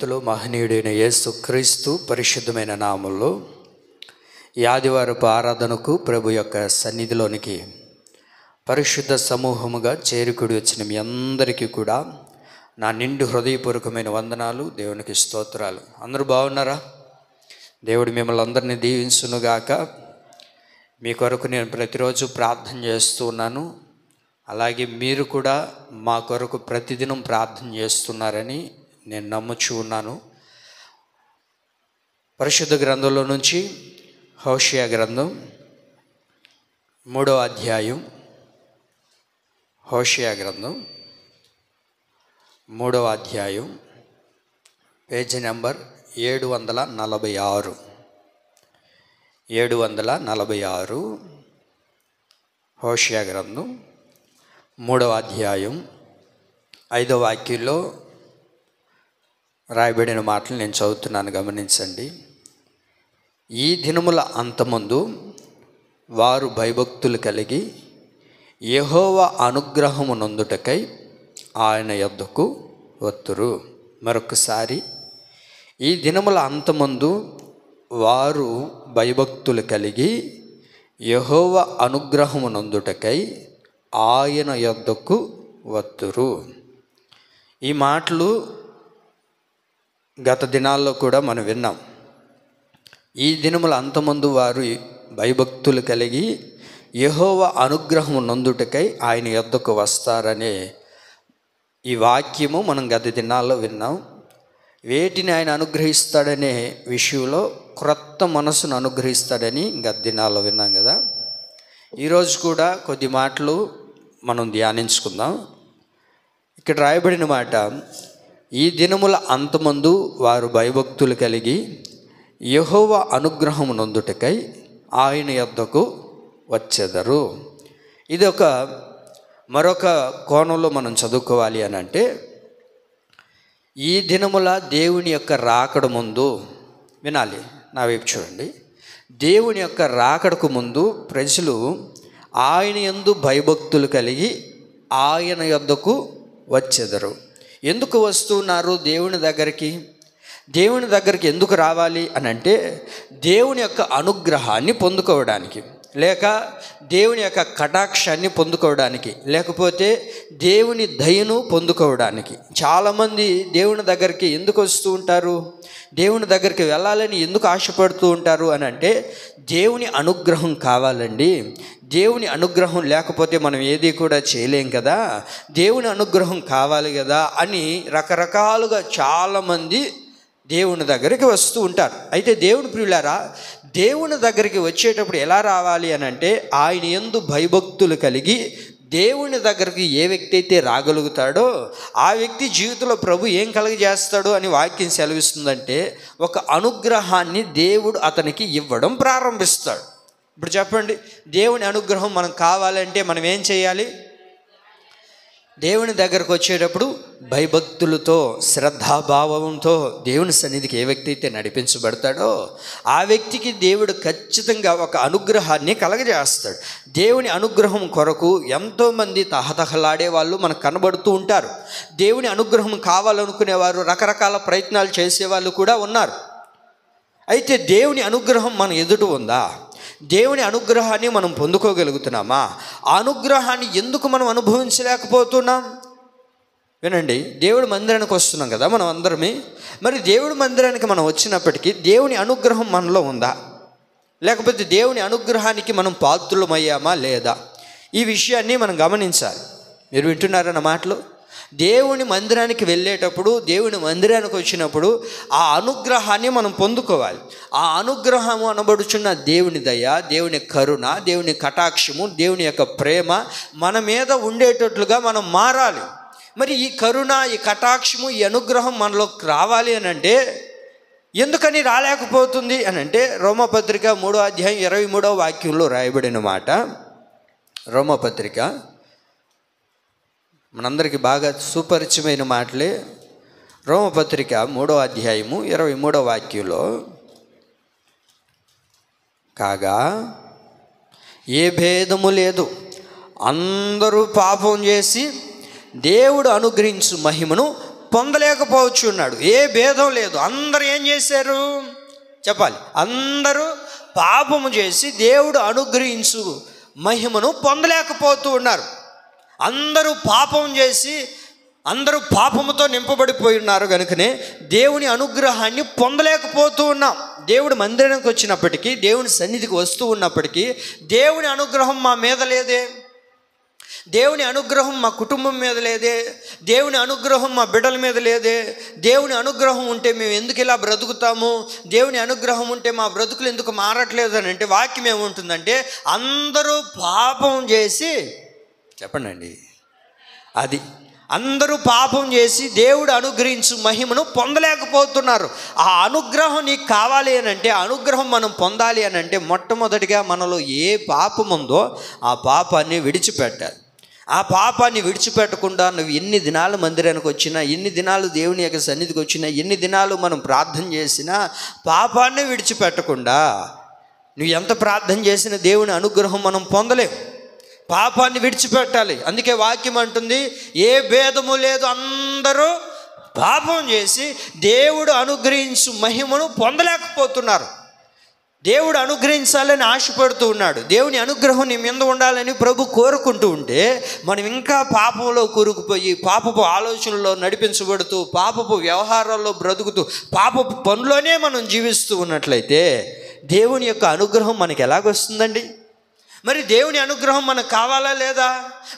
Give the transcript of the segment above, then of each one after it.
సర్వశక్తులు మహనీయుడైన యేసుక్రీస్తు పరిశుద్ధమైన నామములో ఈ ఆదివారపు ఆరాధనకు ప్రభు యొక్క సన్నిధిలోనికి పరిశుద్ధ సమూహముగా చేరుకుడి వచ్చిన మీ అందరికీ కూడా నా నిండు హృదయపూర్వకమైన వందనాలు, దేవునికి స్తోత్రాలు. అందరూ బాగున్నారా? దేవుడు మిమ్మల్ని అందరినీ దీవించునుగాక. మీ కొరకు నేను ప్రతిరోజు ప్రార్థన చేస్తూ ఉన్నాను. అలాగే మీరు కూడా మా కొరకు ప్రతిదినం ప్రార్థన చేస్తున్నారని నేను నమ్ముచూ ఉన్నాను. పరిశుద్ధ గ్రంథంలో నుంచి హోషేయ గ్రంథం 3వ అధ్యాయం, హోషేయ గ్రంథం 3వ అధ్యాయం, పేజీ నెంబర్ 746. 746 హోషేయ గ్రంథం 3వ అధ్యాయం 5వ వాక్యంలో రాయబడిన మాటలు నేను చదువుతున్నాను, గమనించండి. ఈ దినముల అంతమందు వారు భయభక్తులు కలిగి యెహోవా అనుగ్రహము నొందుటకై ఆయన యొద్దకు వత్తురు. మరొకసారి, ఈ దినముల అంతమందు వారు భయభక్తులు కలిగి యెహోవా అనుగ్రహము నొందుటకై ఆయన యొద్దకు వత్తురు. ఈ మాటలు గత దినాల్లో కూడా మనం విన్నాం. ఈ దినముల అంతమందు వారు భయభక్తులు కలిగి యెహోవా అనుగ్రహము నొందుటకై ఆయన యొద్దకు వస్తారనే ఈ వాక్యము మనం గత దినాల్లో విన్నాం. వేటిని ఆయన అనుగ్రహిస్తాడనే విషయంలో క్రొత్త మనసును అనుగ్రహిస్తాడని గత దినాల్లో విన్నాం కదా. ఈరోజు కూడా కొద్ది మాటలు మనం ధ్యానించుకుందాం. ఇక్కడ రాయబడిన మాట, ఈ దినముల అంతమందు వారు భయభక్తులు కలిగి యెహోవా అనుగ్రహము నొందుటకై ఆయన యొద్దకు వచ్చెదరు. ఇది మరొక కోణంలో మనం చదువుకోవాలి అని అంటే, ఈ దినముల దేవుని యొక్క రాకడ ముందు, వినాలి, నా వైపు చూడండి. దేవుని యొక్క రాకడకు ముందు ప్రజలు ఆయన యందు భయభక్తులు కలిగి ఆయన యొద్దకు వచ్చెదరు. ఎందుకు వస్తున్నారు దేవుని దగ్గరికి? దేవుని దగ్గరికి ఎందుకు రావాలి అని అంటే, దేవుని యొక్క అనుగ్రహాన్ని పొందుకోవడానికి, లేక దేవుని యొక్క కటాక్షాన్ని పొందుకోవడానికి, లేకపోతే దేవుని దయను పొందుకోవడానికి. చాలామంది దేవుని దగ్గరికి ఎందుకు వస్తూ ఉంటారు? దేవుని దగ్గరికి వెళ్ళాలని ఎందుకు ఆశపడుతూ ఉంటారు అని అంటే, దేవుని అనుగ్రహం కావాలండి. దేవుని అనుగ్రహం లేకపోతే మనం ఏది కూడా చేయలేం కదా, దేవుని అనుగ్రహం కావాలి కదా అని రకరకాలుగా చాలామంది దేవుని దగ్గరికి వస్తూ ఉంటారు. అయితే దేవుని ప్రియులారా, దేవుని దగ్గరికి వచ్చేటప్పుడు ఎలా రావాలి అని అంటే, ఆయన యందు భయభక్తులు కలిగి దేవుని దగ్గరికి ఏ వ్యక్తి అయితే రాగలుగుతాడో ఆ వ్యక్తి జీవితంలో ప్రభు ఏం కలుగజేస్తాడో అని వాక్యం సెలవిస్తుందంటే, ఒక అనుగ్రహాన్ని దేవుడు అతనికి ఇవ్వడం ప్రారంభిస్తాడు. ఇప్పుడు చెప్పండి, దేవుని అనుగ్రహం మనం కావాలంటే మనం ఏం చేయాలి? దేవుని దగ్గరకు వచ్చేటప్పుడు భయభక్తులతో, శ్రద్ధాభావంతో దేవుని సన్నిధికి ఏ వ్యక్తి అయితే నడిపించబడతాడో ఆ వ్యక్తికి దేవుడు ఖచ్చితంగా ఒక అనుగ్రహాన్ని కలగజేస్తాడు. దేవుని అనుగ్రహం కొరకు ఎంతోమంది తహతహలాడే వాళ్ళు మనకు కనబడుతూ ఉంటారు. దేవుని అనుగ్రహం కావాలనుకునేవారు, రకరకాల ప్రయత్నాలు చేసేవాళ్ళు కూడా ఉన్నారు. అయితే దేవుని అనుగ్రహం మన ఎదుట ఉందా? దేవుని అనుగ్రహాన్ని మనం పొందుకోగలుగుతున్నామా? ఆ అనుగ్రహాన్ని ఎందుకు మనం అనుభవించలేకపోతున్నాం? వినండి, దేవుడి మందిరానికి వస్తున్నాం కదా మనం అందరమే. మరి దేవుడి మందిరానికి మనం వచ్చినప్పటికీ దేవుని అనుగ్రహం మనలో ఉందా? లేకపోతే దేవుని అనుగ్రహానికి మనం పాత్రులమయ్యామా లేదా? ఈ విషయాన్ని మనం గమనించాలి. మీరు వింటున్నారన్న మాటలు. దేవుని మందిరానికి వెళ్ళేటప్పుడు, దేవుని మందిరానికి వచ్చినప్పుడు ఆ అనుగ్రహాన్ని మనం పొందుకోవాలి. ఆ అనుగ్రహము అనబడుచున్న దేవుని దయ, దేవుని కరుణ, దేవుని కటాక్షము, దేవుని యొక్క ప్రేమ మన మీద ఉండేటట్లుగా మనం మారాలి. మరి ఈ కరుణ, ఈ కటాక్షము, ఈ అనుగ్రహం మనలోకి రావాలి అని అంటే ఎందుకని రాలేకపోతుంది అని అంటే, రోమపత్రిక 3వ అధ్యాయం 23వ వాక్యంలో రాయబడిన మాట. రోమపత్రిక మనందరికీ బాగా సుపరిచయమైన మాటలే. రోమపత్రిక 3వ అధ్యాయము 23వ వాక్యంలో, కాగా ఏ భేదము లేదు, అందరూ పాపం చేసి దేవుడు అనుగ్రహించు మహిమను పొందలేకపోవచ్చు ఉన్నాడు. ఏ భేదం లేదు. అందరూ ఏం చేశారు చెప్పాలి? అందరూ పాపము చేసి దేవుడు అనుగ్రహించు మహిమను పొందలేకపోతూ ఉన్నారు. అందరూ పాపం చేసి అందరూ పాపముతో నింపబడిపోయి ఉన్నారు కనుకనే దేవుని అనుగ్రహాన్ని పొందలేకపోతూ ఉన్నాం. దేవుడు మందిరానికి వచ్చినప్పటికీ, దేవుని సన్నిధికి వస్తూ ఉన్నప్పటికీ దేవుని అనుగ్రహం మా మీద లేదే, దేవుని అనుగ్రహం మా కుటుంబం మీద లేదే, దేవుని అనుగ్రహం మా బిడ్డల మీద లేదే, దేవుని అనుగ్రహం ఉంటే మేము ఎందుకు ఇలా బ్రతుకుతాము, దేవుని అనుగ్రహం ఉంటే మా బ్రతుకులు ఎందుకు మారట్లేదు అని అంటే వాక్యం ఏముంటుందంటే, అందరూ పాపం చేసి చెప్పండి అది అందరూ పాపం చేసి దేవుడు అనుగ్రహించు మహిమను పొందలేకపోతున్నారు. ఆ అనుగ్రహం నీకు కావాలి అని అంటే, అనుగ్రహం మనం పొందాలి అని అంటే మొట్టమొదటిగా మనలో ఏ పాపం ఉందో ఆ పాపాన్ని విడిచిపెట్టాలి. ఆ పాపాన్ని విడిచిపెట్టకుండా నువ్వు ఎన్ని దినాలు మందిరానికి వచ్చినా, ఎన్ని దినాలు దేవుని యొక్క సన్నిధికి వచ్చినా, ఎన్ని దినాలు మనం ప్రార్థన చేసినా పాపాన్ని విడిచిపెట్టకుండా నువ్వు ఎంత ప్రార్థన చేసినా దేవుని అనుగ్రహం మనం పొందలేము. పాపాన్ని విడిచిపెట్టాలి. అందుకే వాక్యం అంటుంది, ఏ భేదము లేదు, అందరూ పాపం చేసి దేవుడు అనుగ్రహించు మహిమను పొందలేకపోతున్నారు. దేవుడు అనుగ్రహించాలని ఆశపడుతూ ఉన్నాడు. దేవుని అనుగ్రహం నీ మీద ఉండాలని ప్రభు కోరుకుంటూ ఉంటే మనం ఇంకా పాపంలో కూరుకుపోయి, పాపపు ఆలోచనలో నడిపించబడుతూ, పాపపు వ్యవహారాల్లో బ్రతుకుతూ, పాపపు పనులోనే మనం జీవిస్తూ ఉన్నట్లయితే దేవుని యొక్క అనుగ్రహం మనకి ఎలాగొస్తుందండి? మరి దేవుని అనుగ్రహం మనకు కావాలా లేదా?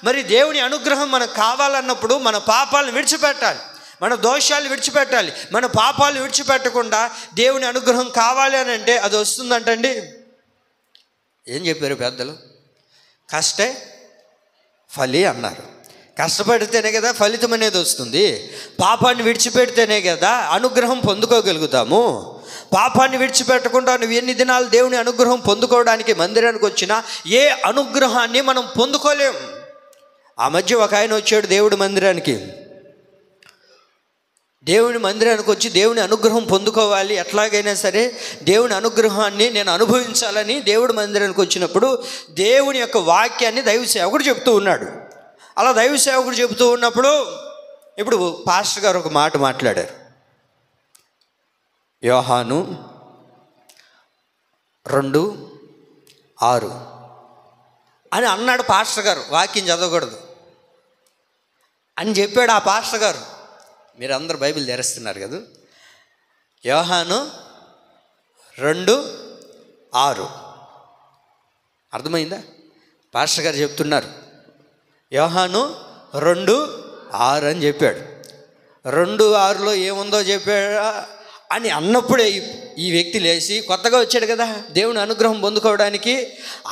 మరి దేవుని అనుగ్రహం మనకు కావాలన్నప్పుడు మన పాపాలను విడిచిపెట్టాలి, మన దోషాలు విడిచిపెట్టాలి. మన పాపాలు విడిచిపెట్టకుండా దేవుని అనుగ్రహం కావాలి అని అంటే అది వస్తుందంటండి. ఏం చెప్పారు పెద్దలు? కష్టే ఫలి అన్నారు. కష్టపడితేనే కదా ఫలితం అనేది వస్తుంది. పాపాన్ని విడిచిపెడితేనే కదా అనుగ్రహం పొందుకోగలుగుతాము. పాపాన్ని విడిచిపెట్టకుండా నువ్వు ఎన్ని దినాలు దేవుని అనుగ్రహం పొందుకోవడానికి మందిరానికి వచ్చినా ఏ అనుగ్రహాన్ని మనం పొందుకోలేం. ఆ మధ్య ఒక ఆయన వచ్చాడు దేవుడి మందిరానికి. దేవుని మందిరానికి వచ్చి దేవుని అనుగ్రహం పొందుకోవాలి, ఎట్లాగైనా సరే దేవుని అనుగ్రహాన్ని నేను అనుభవించాలని దేవుడి మందిరానికి వచ్చినప్పుడు దేవుని యొక్క వాక్యాన్ని దైవ సేవకుడు చెప్తూ ఉన్నాడు. అలా దైవ సేవకుడు చెబుతూ ఉన్నప్పుడు ఇప్పుడు పాస్టర్ గారు ఒక మాట మాట్లాడారు. యోహాను 2:6 అని అన్నాడు పాస్టర్ గారు. వాక్యం చదవకూడదు అని చెప్పాడు ఆ పాస్టర్ గారు. మీరు అందరు బైబిల్ తెరుస్తున్నారు కదా. యోహాను 2:6 అర్థమైందా? పాస్టర్ గారు చెప్తున్నారు యోహాను 2:6 అని చెప్పాడు. 2:6లో ఏముందో చెప్పాడా అని అన్నప్పుడే ఈ వ్యక్తి లేచి, కొత్తగా వచ్చాడు కదా దేవుని అనుగ్రహం పొందుకోవడానికి,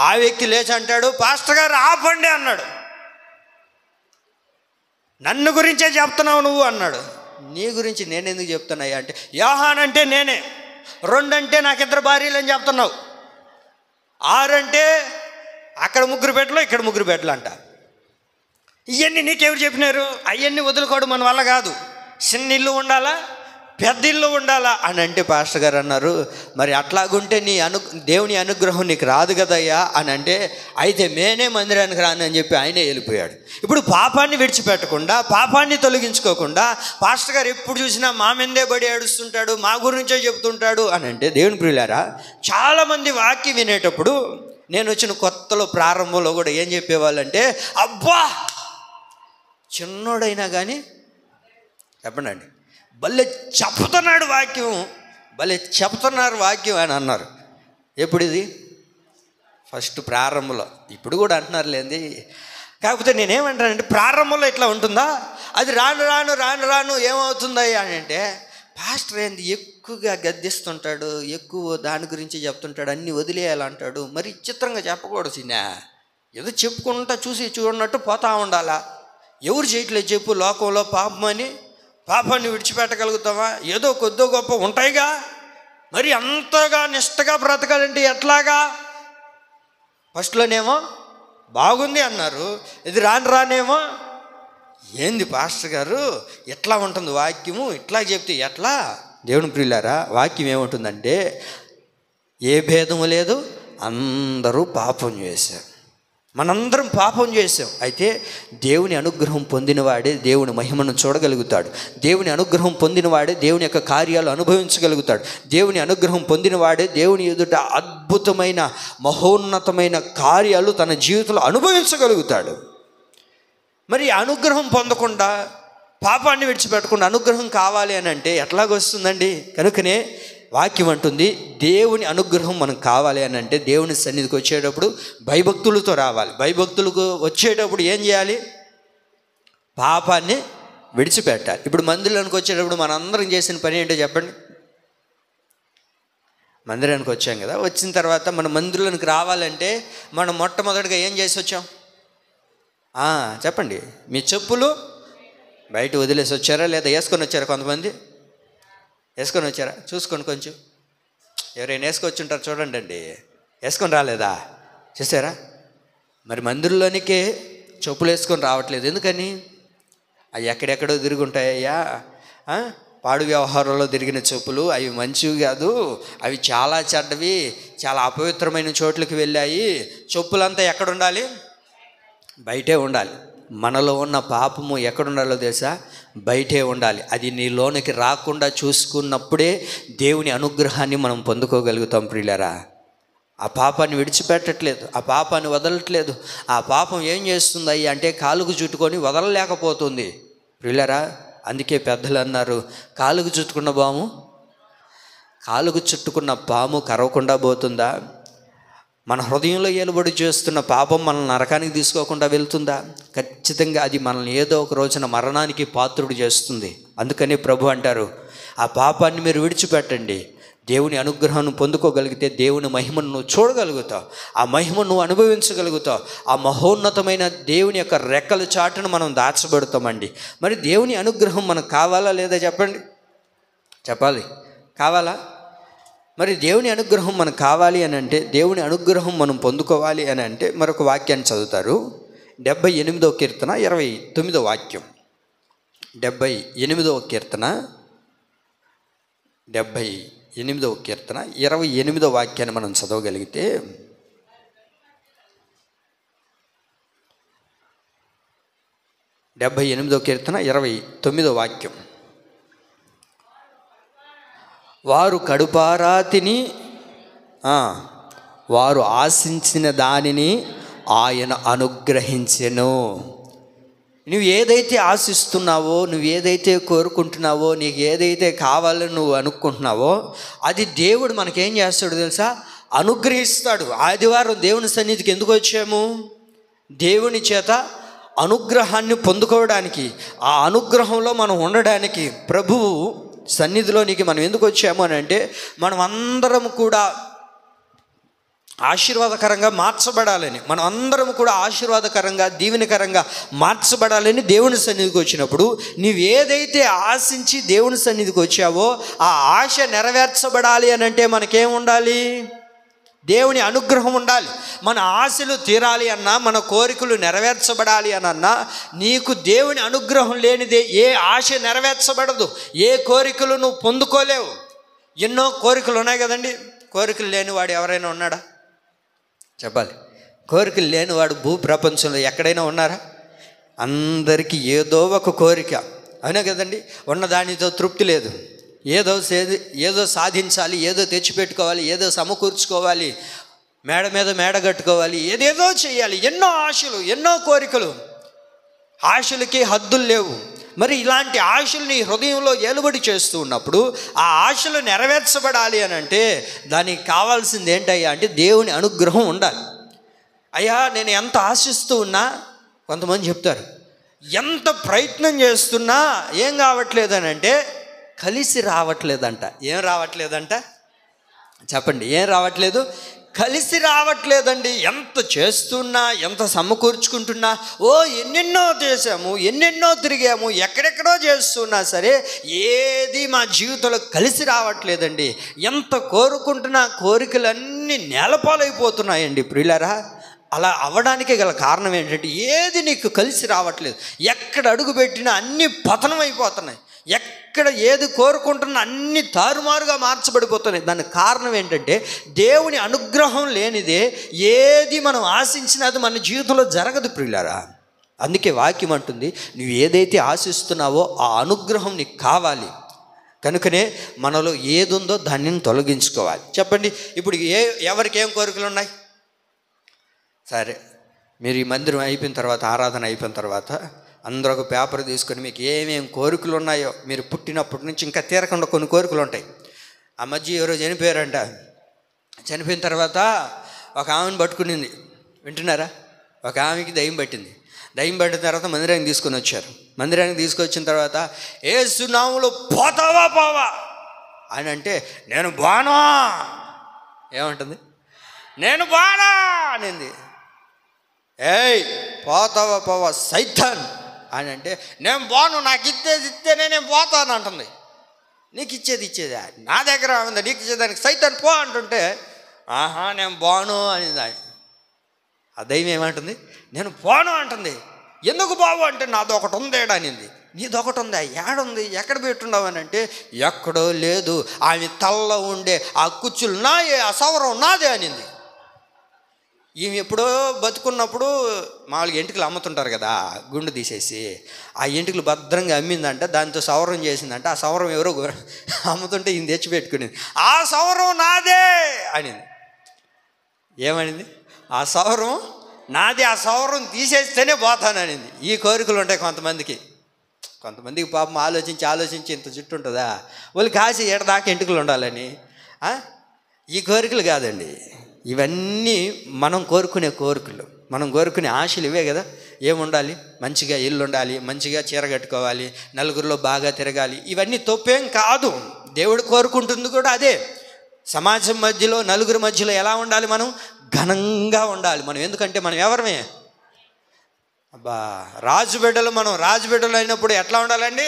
ఆ వ్యక్తి లేచి అంటాడు, పాస్టర్ గారు ఆపండి అన్నాడు. నన్ను గురించే చెప్తున్నావు నువ్వు అన్నాడు. నీ గురించి నేను ఎందుకు చెప్తున్నాయా అంటే, యోహాన్ అంటే నేనే, 2 అంటే నాకు 2 భార్యలు అని చెప్తున్నావు, 6 అంటే అక్కడ 3 బిడ్డలు ఇక్కడ 3 బిడ్డలు అంట. ఇవన్నీ నీకెవరు చెప్పినారు? అవన్నీ వదులుకోవడం మన వల్ల కాదు. చిన్న ఇల్లు ఉండాలా, పెద్ద ఇల్లు ఉండాలా అని అంటే పాస్టర్ గారు అన్నారు, మరి అట్లాగుంటే దేవుని అనుగ్రహం నీకు రాదు కదయ్యా అని అంటే, అయితే నేనే మందిరానికి రాను అని చెప్పి ఆయనే వెళ్ళిపోయాడు. ఇప్పుడు పాపాన్ని విడిచిపెట్టకుండా, పాపాన్ని తొలగించుకోకుండా పాస్టర్ గారు ఎప్పుడు చూసినా మా మీదే బడి ఏడుస్తుంటాడు, మా గురించే చెప్తుంటాడు అని అంటే, దేవుని ప్రియులారా, చాలామంది వాక్యం వినేటప్పుడు నేను వచ్చిన కొత్తలో ప్రారంభంలో కూడా ఏం చెప్పేవాళ్ళంటే, అబ్బా చిన్నోడైనా కానీ చెప్పండి భలే చెప్తున్నాడు వాక్యం, భలే చెప్తున్నారు వాక్యం అని అన్నారు. ఎప్పుడు ఇది? ఫస్ట్ ప్రారంభంలో. ఇప్పుడు కూడా అంటున్నారు లేండి. కాకపోతే నేనేమంటానంటే, ప్రారంభంలో ఇట్లా ఉంటుందా, అది రాను రాను రాను రాను ఏమవుతుందా అని అంటే, పాస్టర్ ఏంది ఎక్కువగా గద్దిస్తుంటాడు, ఎక్కువ దాని గురించి చెప్తుంటాడు, అన్నీ వదిలేయాలంటాడు. మరి చిత్రంగా చెప్పకూడదు చిన్న, ఏదో చెప్పుకుంటా చూసి చూడనట్టు పోతా ఉండాలా. ఎవరు చేయట్లేదు చెప్పు లోకంలో పాపం అని? పాపాన్ని విడిచిపెట్టగలుగుతావా? ఏదో కొద్దో గొప్ప ఉంటాయిగా. మరి అంతగా నిష్టగా బ్రతకాలంటే ఎట్లాగా? ఫస్ట్లోనేమో బాగుంది అన్నారు, ఇది రాను రానేమో ఏంది పాస్టర్ గారు ఎట్లా ఉంటుంది వాక్యము, ఇట్లా చెప్తే ఎట్లా? దేవుని ప్రియులారా, వాక్యం ఏముంటుందంటే, ఏ భేదము లేదు, అందరూ పాపం చేశారు. మనందరం పాపం చేసాం. అయితే దేవుని అనుగ్రహం పొందినవాడే దేవుని మహిమను చూడగలుగుతాడు. దేవుని అనుగ్రహం పొందినవాడే దేవుని యొక్క కార్యాలు అనుభవించగలుగుతాడు. దేవుని అనుగ్రహం పొందినవాడే దేవుని ఎదుట అద్భుతమైన మహోన్నతమైన కార్యాలు తన జీవితంలో అనుభవించగలుగుతాడు. మరి అనుగ్రహం పొందకుండా, పాపాన్ని విడిచిపెట్టకుండా అనుగ్రహం కావాలి అని అంటే ఎట్లాగొస్తుందండి? కనుకనే వాక్యం అంటుంది, దేవుని అనుగ్రహం మనకు కావాలి అని అంటే దేవుని సన్నిధికి వచ్చేటప్పుడు భయభక్తులతో రావాలి. భయభక్తులకు వచ్చేటప్పుడు ఏం చేయాలి? పాపాన్ని విడిచిపెట్టాలి. ఇప్పుడు మందిరానికి వచ్చేటప్పుడు మనందరం చేసిన పని ఏంటో చెప్పండి. మందిరానికి వచ్చాం కదా, వచ్చిన తర్వాత మన మందిరానికి రావాలంటే మనం మొట్టమొదటిగా ఏం చేసి వచ్చాం? చెప్పండి. మీ చెప్పులు బయట వదిలేసి వచ్చారా లేదా వేసుకొని వచ్చారా? కొంతమంది వేసుకొని వచ్చారా? చూసుకోండి, కొంచెం ఎవరైనా వేసుకొచ్చి ఉంటారు చూడండి అండి. వేసుకొని రాలేదా? చూసారా? మరి మందిరంలోనికే చెప్పులు వేసుకొని రావట్లేదు. ఎందుకని? అవి ఎక్కడెక్కడో తిరుగుంటాయ్యా. పాడు వ్యవహారంలో తిరిగిన చెప్పులు అవి మంచివి కాదు, అవి చాలా చెడ్డవి, చాలా అపవిత్రమైన చోట్లకి వెళ్ళాయి. చెప్పులంతా ఎక్కడ ఉండాలి? బయటే ఉండాలి. మనలో ఉన్న పాపము ఎక్కడుండాలో తెలుసా? బయటే ఉండాలి. అది నీలోనికి రాకుండా చూసుకున్నప్పుడే దేవుని అనుగ్రహాన్ని మనం పొందుకోగలుగుతాం. ప్రియులారా, ఆ పాపాన్ని విడిచిపెట్టట్లేదు, ఆ పాపాన్ని వదలట్లేదు. ఆ పాపం ఏం చేస్తుంది అంటే కాలుకు చుట్టుకొని వదలలేకపోతుంది. ప్రియులారా, అందుకే పెద్దలు అన్నారు, కాలుకు చుట్టుకున్న పాము కరవకుండా పోతుందా? మన హృదయంలో ఏలుబడి చేస్తున్న పాపం మనల్ని నరకానికి తీసుకోకుండా వెళ్తుందా? ఖచ్చితంగా అది మనల్ని ఏదో ఒక రోజున మరణానికి పాత్రుడు చేస్తుంది. అందుకని ప్రభు అంటారు, ఆ పాపాన్ని మీరు విడిచిపెట్టండి. దేవుని అనుగ్రహాన్ని పొందుకోగలిగితే దేవుని మహిమను నువ్వు చూడగలుగుతావు, ఆ మహిమను నువ్వు అనుభవించగలుగుతావు. ఆ మహోన్నతమైన దేవుని యొక్క రెక్కల చాటును మనం దాచబడతామండి. మరి దేవుని అనుగ్రహం మనకు కావాలా లేదా? చెప్పాలి. కావాలా? మరి దేవుని అనుగ్రహం మనకు కావాలి అని అంటే, దేవుని అనుగ్రహం మనం పొందుకోవాలి అని అంటే మరొక వాక్యాన్ని చదువుతారు. 78వ కీర్తన 29వ వాక్యం. 78వ కీర్తన 28వ వాక్యాన్ని మనం చదవగలిగితే, కీర్తన 29వ వాక్యం. వారు కడుపారా తిని వారు ఆశించిన దానిని ఆయన అనుగ్రహించెను. నువ్వు ఏదైతే ఆశిస్తున్నావో, నువ్వు ఏదైతే కోరుకుంటున్నావో, నీకు ఏదైతే కావాలని నువ్వు అనుకుంటున్నావో అది దేవుడు మనకేం చేస్తాడు తెలుసా? అనుగ్రహిస్తాడు. ఆదివారం దేవుని సన్నిధికి ఎందుకు వచ్చాము? దేవుని చేత అనుగ్రహాన్ని పొందుకోవడానికి, ఆ అనుగ్రహంలో మనం ఉండడానికి. ప్రభువు సన్నిధిలోనికి మనం ఎందుకు వచ్చాము అని అంటే, మనం అందరం కూడా ఆశీర్వాదకరంగా మార్చబడాలని, మనం అందరం కూడా ఆశీర్వాదకరంగా దీవెనకరంగా మార్చబడాలని దేవుని సన్నిధికి వచ్చినప్పుడు, నువ్వు ఏదైతే ఆశించి దేవుని సన్నిధికి వచ్చావో ఆ ఆశ నెరవేర్చబడాలి అని అంటే మనకేం ఉండాలి? దేవుని అనుగ్రహం ఉండాలి. మన ఆశలు తీరాలి అన్నా, మన కోరికలు నెరవేర్చబడాలి అన్నా, నీకు దేవుని అనుగ్రహం లేనిదే ఏ ఆశ నెరవేర్చబడదు, ఏ కోరికలు నువ్వు పొందుకోలేవు. ఎన్నో కోరికలు ఉన్నాయి కదండి. కోరికలు లేనివాడు ఎవరైనా ఉన్నాడా? చెప్పాలి. కోరికలు లేనివాడు భూ ప్రపంచంలో ఎక్కడైనా ఉన్నారా? అందరికీ ఏదో ఒక కోరిక, అవునా కదండి. ఉన్నదానితో తృప్తి లేదు. ఏదో సాధించాలి, ఏదో తెచ్చిపెట్టుకోవాలి, ఏదో సమకూర్చుకోవాలి, మేడ మీద మేడ కట్టుకోవాలి, ఏదేదో చేయాలి. ఎన్నో ఆశలు, ఎన్నో కోరికలు. ఆశలకి హద్దులు లేవు. మరి ఇలాంటి ఆశలు నీ హృదయంలో ఏలుబడి చేస్తూ ఉన్నప్పుడు ఆ ఆశలు నెరవేర్చబడాలి అని అంటే దానికి కావాల్సింది ఏంటయ్యా అంటే దేవుని అనుగ్రహం ఉండాలి. అయ్యా, నేను ఎంత ఆశిస్తూ ఉన్నా, కొంతమంది చెప్తారు, ఎంత ప్రయత్నం చేస్తున్నా ఏం కావట్లేదని అంటే కలిసి రావట్లేదంట. ఏం రావట్లేదంట? చెప్పండి. ఏం రావట్లేదు? కలిసి రావట్లేదండి. ఎంత చేస్తున్నా, ఎంత సమకూర్చుకుంటున్నా, ఎన్నెన్నో చేసాము, ఎన్నెన్నో తిరిగాము, ఎక్కడెక్కడో చేస్తున్నా సరే ఏది మా జీవితంలో కలిసి రావట్లేదండి. ఎంత కోరుకుంటున్నా కోరికలన్నీ నేలపాలైపోతున్నాయండి. ప్రియులారా, అలా అవ్వడానికి గల కారణం ఏంటంటే ఏది నీకు కలిసి రావట్లేదు. ఎక్కడ అడుగు పెట్టినా అన్నీ పతనం అయిపోతున్నాయి. ఎక్కడ ఏది కోరుకుంటున్నా అన్ని తారుమారుగా మార్చబడిపోతున్నాయి. దానికి కారణం ఏంటంటే దేవుని అనుగ్రహం లేనిదే ఏది మనం ఆశించినది మన జీవితంలో జరగదు ప్రియులారా. అందుకే వాక్యం అంటుంది, నువ్వు ఏదైతే ఆశిస్తున్నావో ఆ అనుగ్రహం నీకు కావాలి. కనుకనే మనలో ఏది ఉందో దాన్ని తొలగించుకోవాలి. చెప్పండి, ఇప్పుడు ఎవరికి ఏం కోరికలు ఉన్నాయి? సరే, మీరు ఈ మందిరం అయిపోయిన తర్వాత, ఆరాధన అయిపోయిన తర్వాత అందరూ ఒక పేపర్ తీసుకొని మీకు ఏమేమి కోరికలు ఉన్నాయో, మీరు పుట్టినప్పటి నుంచి ఇంకా తీరకుండా కొన్ని కోరికలు ఉంటాయి. ఆ మధ్య ఎవరో చనిపోయారంట. చనిపోయిన తర్వాత ఒక ఆమెను పట్టుకునింది. వింటున్నారా? ఒక ఆమెకి దయ్యం పట్టింది. దయ్యం పట్టిన తర్వాత మందిరానికి తీసుకొని వచ్చారు. మందిరానికి తీసుకొచ్చిన తర్వాత యేసు నామములో పోతావా పోవా అని అంటే, నేను బానా. ఏమంటుంది? నేను బానా అనింది. ఏయ్ పోతావా పోవా సైతాన్ అని అంటే, నేను బాను, నాకు ఇస్తేనే నేను పోతాను అంటుంది. నీకు ఇచ్చేదా? నా దగ్గర ఉంది, నీకు ఇచ్చేదానికి సైతాన్ పో అంటుంటే, ఆహా నేను బాను అనింది. ఆ దయ్యం ఏమంటుంది? నేను పోను అంటుంది. ఎందుకు బావు అంటే, నాది ఒకటి ఉంది అనింది. నీది ఒకటి ఉందా? ఏడుంది? ఎక్కడ పెట్టున్నావు అని అంటే, ఎక్కడో లేదు, ఆమె తల్ల ఉండే ఆ కుచ్చులు నాయే, ఆ సవరం నాదే అనింది. ఈమె ఎప్పుడో బతుకున్నప్పుడు మామూలుగా ఎంటుకలు అమ్ముతుంటారు కదా, గుండు తీసేసి ఆ ఎంటుకలు భద్రంగా అమ్మిందంట. దాంతో సవరం చేసిందంట. ఆ సవరం ఎవరో అమ్ముతుంటే ఈయన తెచ్చిపెట్టుకునేది. ఆ సవరం నాదే అనింది. ఏమనింది? ఆ సవరం నాది, ఆ సవరం తీసేస్తేనే పోతాననింది. ఈ కోరికలు ఉంటాయి కొంతమందికి పాపం ఆలోచించి ఇంత జుట్టు ఉంటుందా, వాళ్ళకి ఆశ ఏడదాకా ఎంటుకలు ఉండాలని. ఈ కోరికలు కాదండి, ఇవన్నీ మనం కోరుకునే కోరికలు, మనం కోరుకునే ఆశలు ఇవే కదా. ఏముండాలి? మంచిగా ఇల్లు ఉండాలి, మంచిగా చీర కట్టుకోవాలి, నలుగురిలో బాగా తిరగాలి. ఇవన్నీ తప్పేం కాదు. దేవుడు కోరుకుంటుంది కూడా అదే. సమాజం మధ్యలో, నలుగురి మధ్యలో ఎలా ఉండాలి? మనం ఘనంగా ఉండాలి. మనం ఎందుకంటే మనం ఎవరమే? అబ్బా, రాజుబిడ్డలు. మనం రాజుబిడ్డలు అయినప్పుడు ఎట్లా ఉండాలండి?